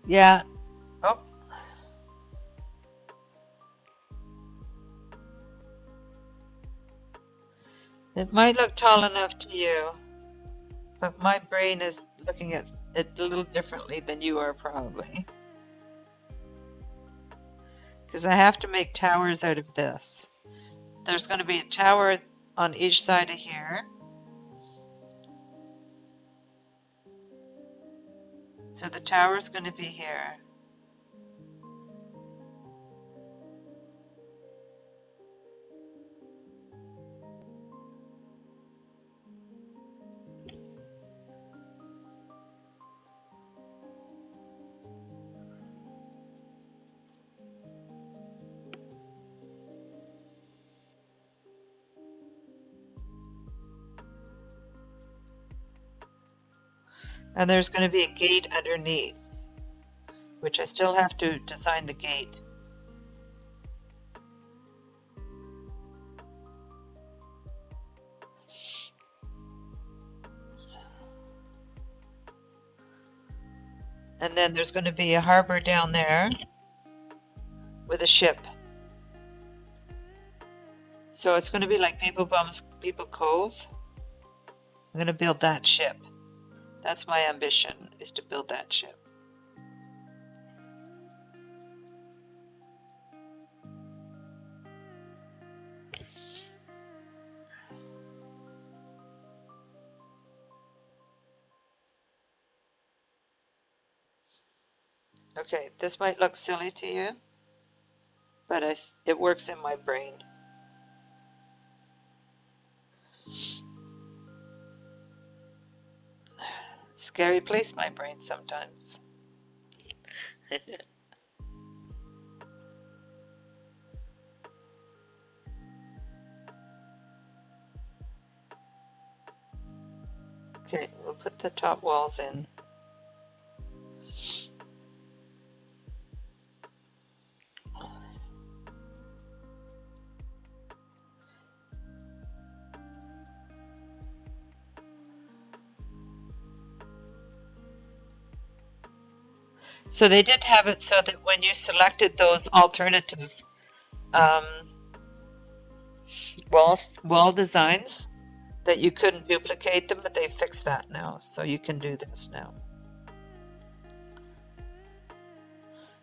Yeah. Oh. It might look tall enough to you, but my brain is looking at it a little differently than you are probably. Because I have to make towers out of this. There's going to be a tower on each side of here. So the tower is going to be here. And there's going to be a gate underneath, which I still have to design the gate. And then there's going to be a harbor down there with a ship. So it's going to be like People Cove. I'm going to build that ship. That's my ambition, is to build that ship. Okay, this might look silly to you, but it works in my brain. Scary place, my brain, sometimes. Okay, we'll put the top walls in. So they did have it so that when you selected those alternative um, wall designs, that you couldn't duplicate them, but they fixed that now, so you can do this now.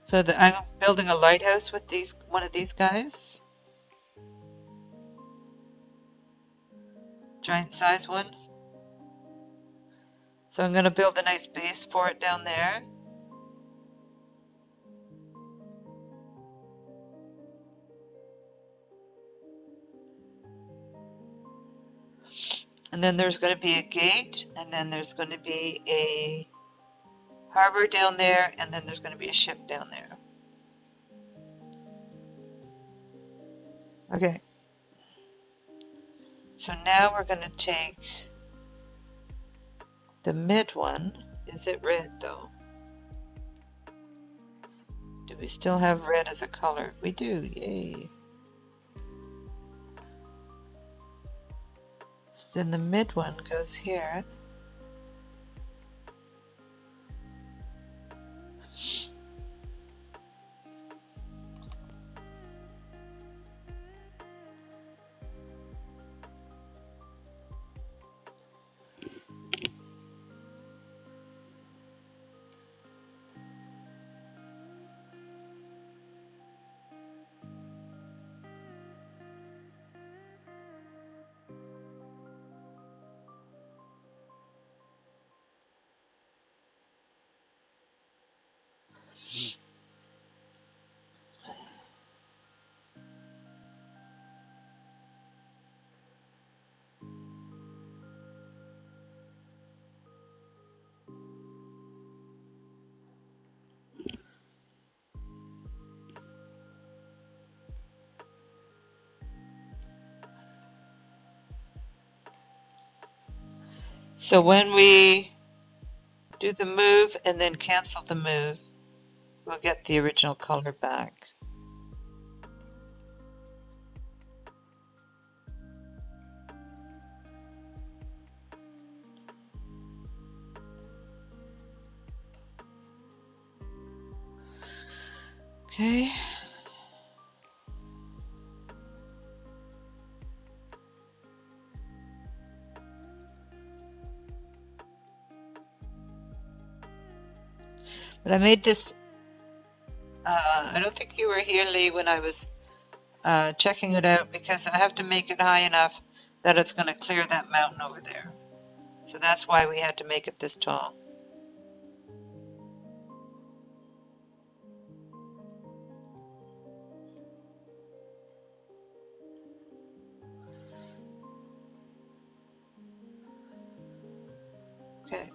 So I'm building a lighthouse with one of these guys. Giant size one. So I'm going to build a nice base for it down there. And then there's going to be a gate, and then there's going to be a harbor down there, and then there's going to be a ship down there. Okay. So now we're going to take the mid one. Is it red though? Do we still have red as a color? We do, yay. So then the mid one goes here. So when we do the move and then cancel the move, we'll get the original color back. Okay. But I made this, I don't think you were here, Lee, when I was checking it out, because I have to make it high enough that it's going to clear that mountain over there. So that's why we had to make it this tall. Okay.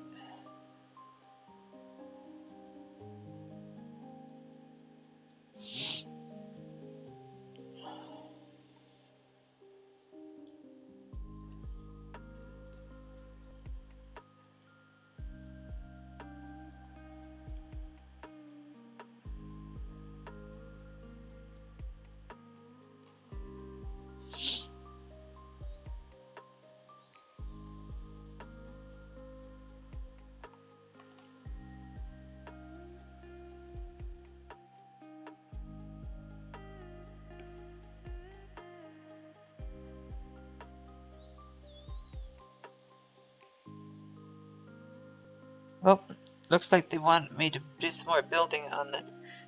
Well, looks like they want me to do some more building on the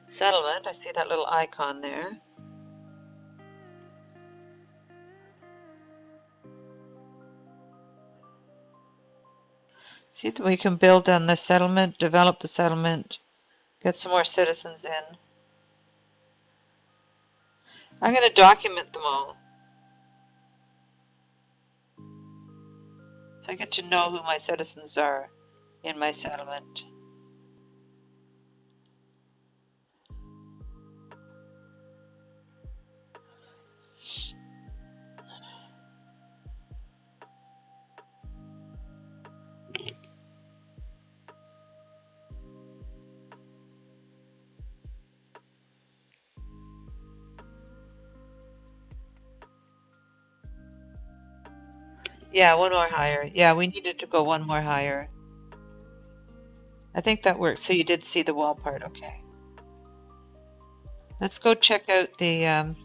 settlement. I see that little icon there. See that we can build on the settlement, develop the settlement, Get some more citizens in. I'm going to document them all, so I get to know who my citizens are in my settlement. Yeah, one more higher. Yeah, we needed to go one more higher. I think that works. So you did see the wall part, okay. Let's go check out the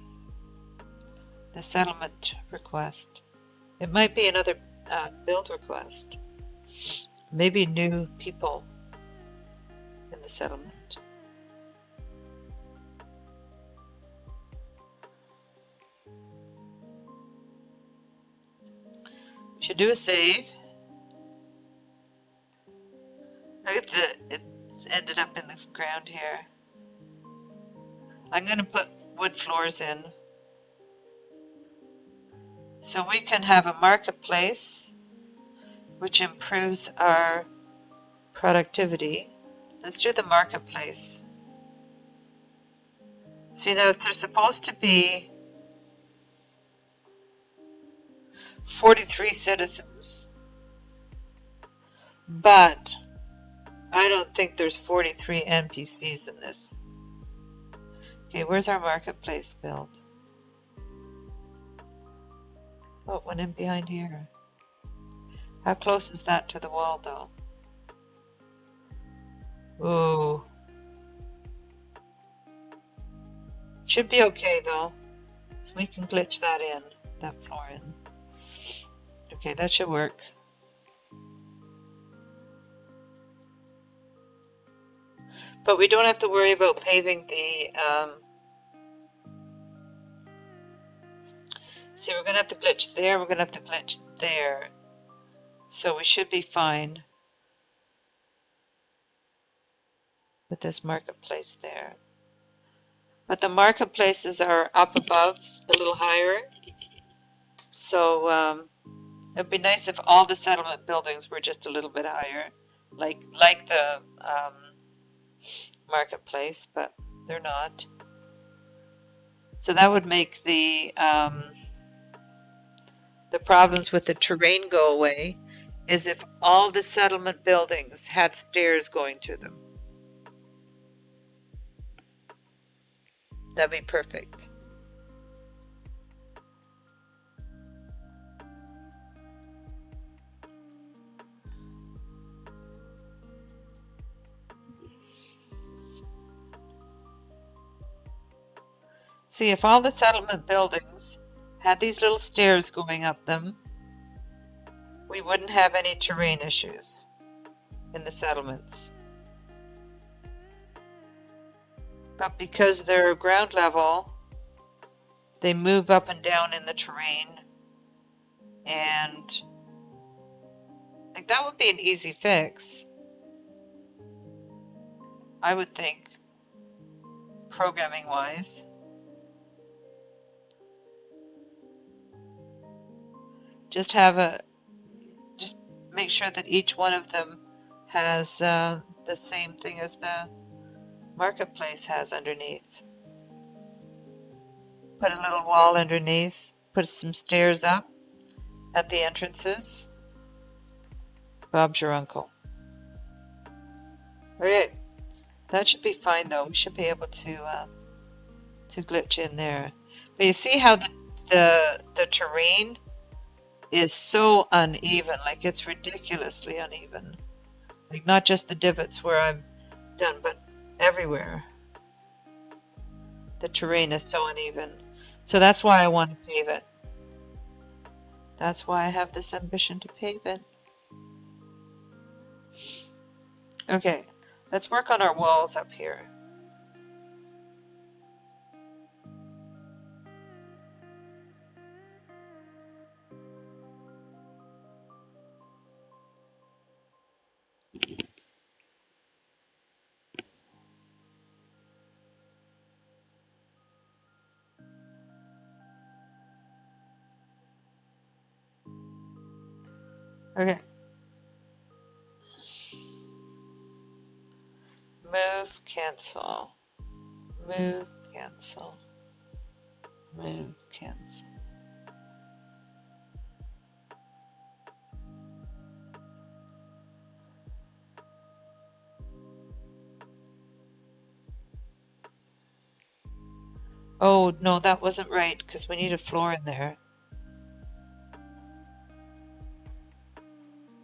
settlement request. It might be another build request. Maybe new people in the settlement. We should do a save. Look at it's ended up in the ground here. I'm going to put wood floors in. So we can have a marketplace, which improves our productivity. Let's do the marketplace. See, now there's supposed to be 43 citizens, but I don't think there's 43 NPCs in this. Okay, where's our marketplace build? Oh, it went in behind here. How close is that to the wall, though? Ooh. Should be okay, though. So we can glitch that in, that floor in. Okay, that should work. But we don't have to worry about paving the... see, we're going to have to glitch there, we're going to have to glitch there. So we should be fine with this marketplace there. But the marketplaces are up above, a little higher. So it'd be nice if all the settlement buildings were just a little bit higher, like the marketplace, but they're not. So that would make the problems with the terrain go away, is if all the settlement buildings had stairs going to them. That'd be perfect. See, if all the settlement buildings had these little stairs going up them, we wouldn't have any terrain issues in the settlements. But because they're ground level, they move up and down in the terrain, and like that would be an easy fix, I would think, programming wise. Just make sure that each one of them has the same thing as the marketplace has underneath. Put a little wall underneath, put some stairs up at the entrances. Bob's your uncle. Okay, that should be fine though. We should be able to glitch in there. But you see how the terrain is so uneven, like it's ridiculously uneven. Like not just the divots where I'm done, but everywhere. The terrain is so uneven. So that's why I want to pave it. That's why I have this ambition to pave it. Okay, let's work on our walls up here. Okay. Move, cancel. Move, cancel. Move, cancel. Oh, no, that wasn't right, because we need a floor in there.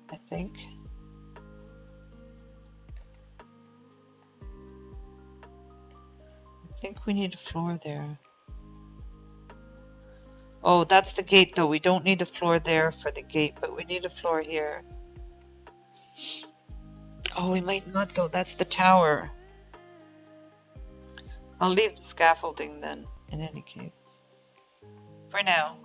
I think. I think we need a floor there. Oh, that's the gate, though. We don't need a floor there for the gate, but we need a floor here. Oh, we might not, though. That's the tower. I'll leave the scaffolding then, in any case. For now.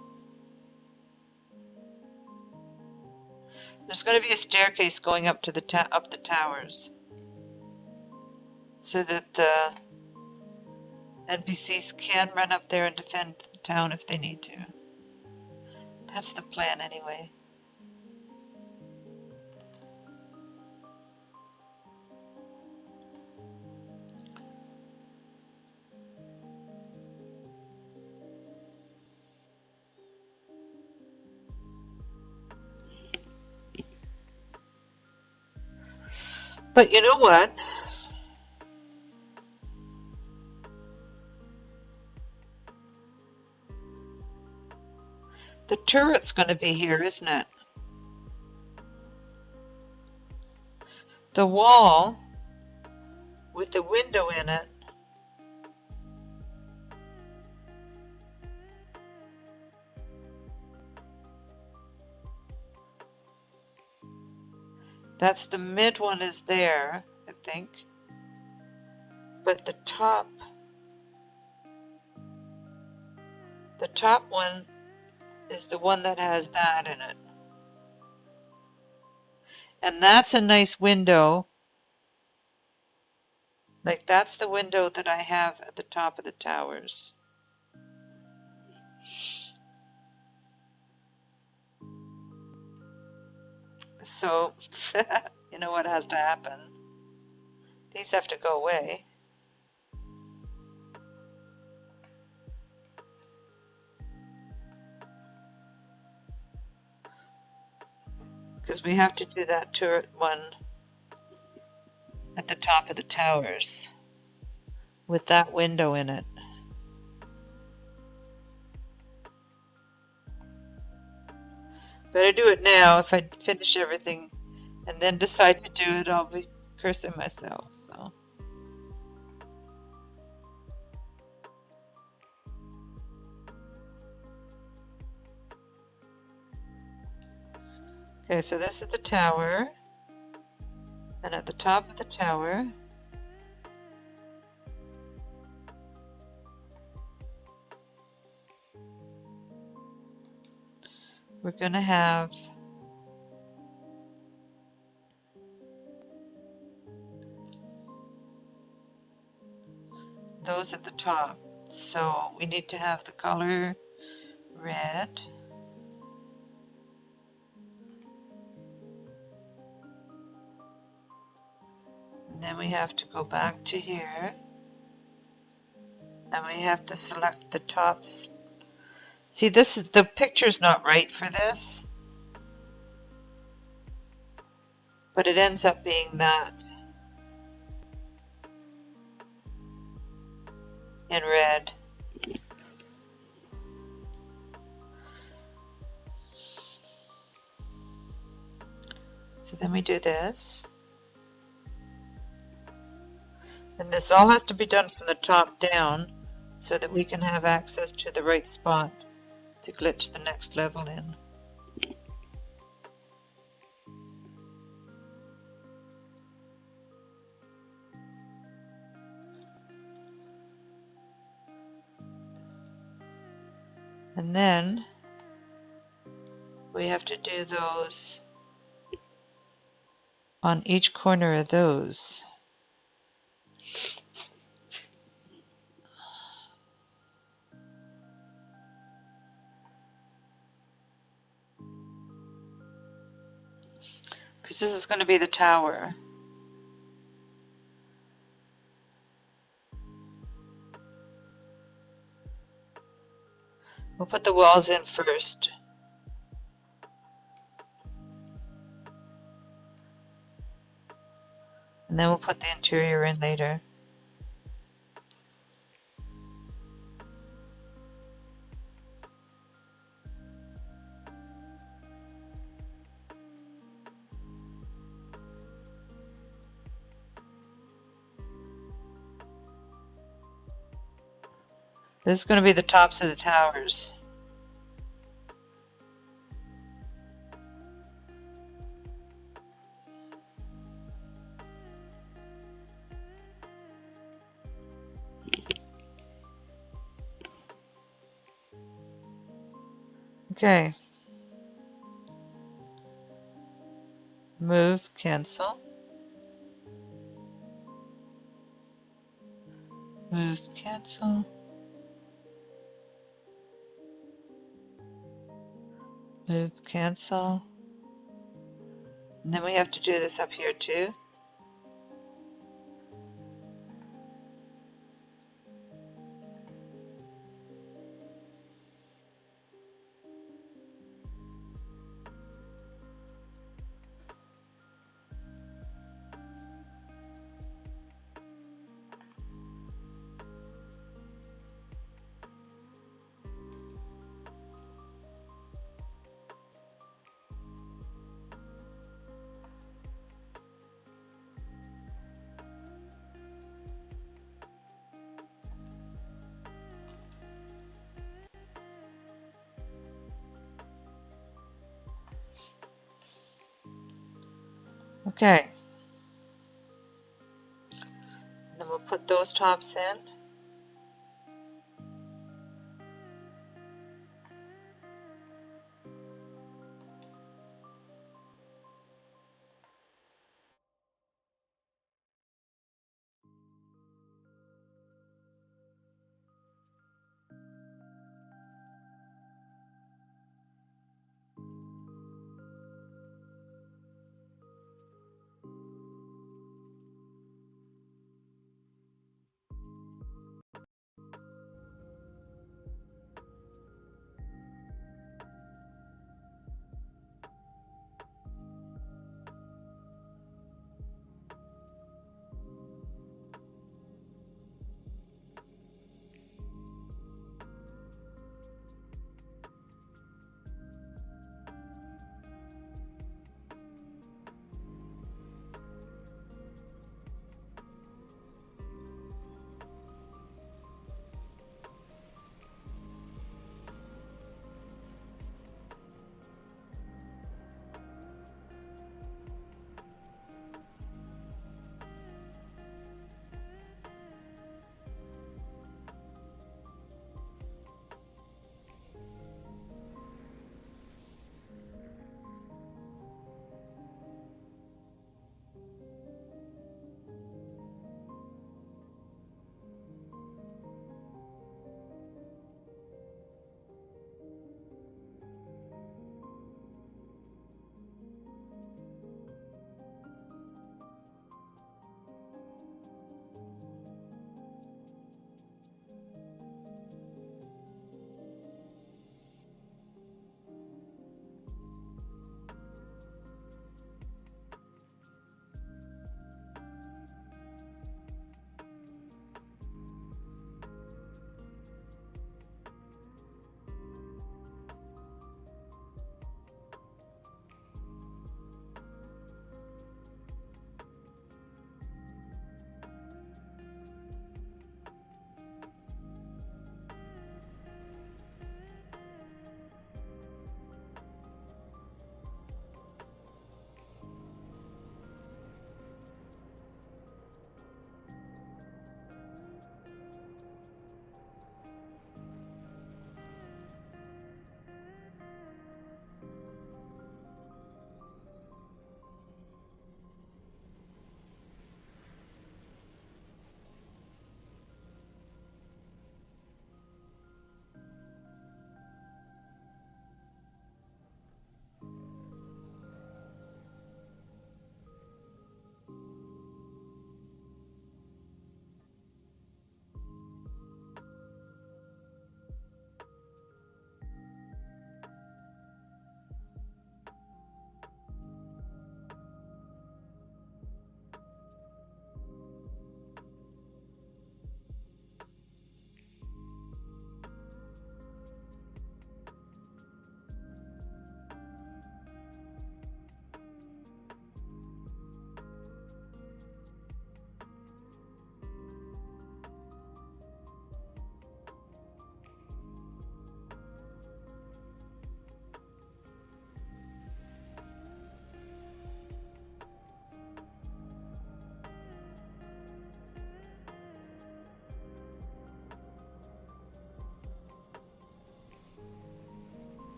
There's going to be a staircase going up to the up the towers, so that the NPCs can run up there and defend the town if they need to. That's the plan, anyway. But you know what? The turret's going to be here, isn't it? The wall with the window in it. That's the mid one is there, I think. But the top one is the one that has that in it. And that's a nice window. Like, that's the window that I have at the top of the towers. So, you know what has to happen? These have to go away. Because we have to do that turret one at the top of the towers with that window in it. Better do it now. If I finish everything and then decide to do it, I'll be cursing myself. So. Okay, so this is the tower. And at the top of the tower, we're going to have those at the top. So we need to have the color red. And then we have to go back to here. And we have to select the tops. See, this is the picture's not right for this. But it ends up being that in red. So then we do this. And this all has to be done from the top down so that we can have access to the right spot to glitch the next level in. And then we have to do those on each corner of those. because this is going to be the tower. We'll put the walls in first. And then we'll put the interior in later. This is going to be the tops of the towers. Okay. Move, cancel. Move, cancel. Move, cancel. And then we have to do this up here too. Okay. Then we'll put those tops in.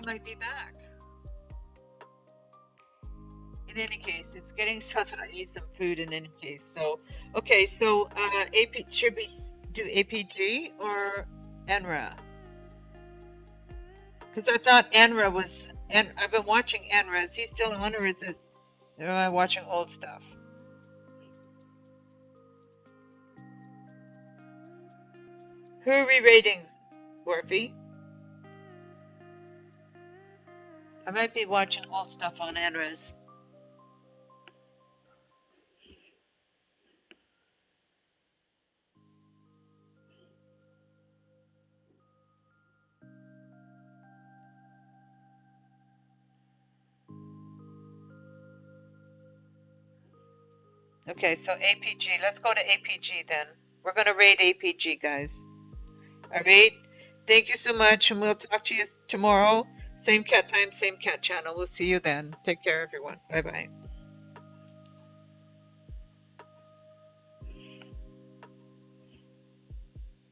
might be back. In any case, it's getting so that I need some food in any case. So, okay, so AP, should we do APG or ENRA? Because I thought ENRA was, and I've been watching ENRA. Is he still on, or is it, or am I watching old stuff? Who are we rating, Worfy? I might be watching old stuff on ENRA's. Okay, so APG. Let's go to APG then. We're going to rate APG, guys. All right. Thank you so much, and we'll talk to you tomorrow. Same cat time, same cat channel. We'll see you then. Take care, everyone. Bye bye.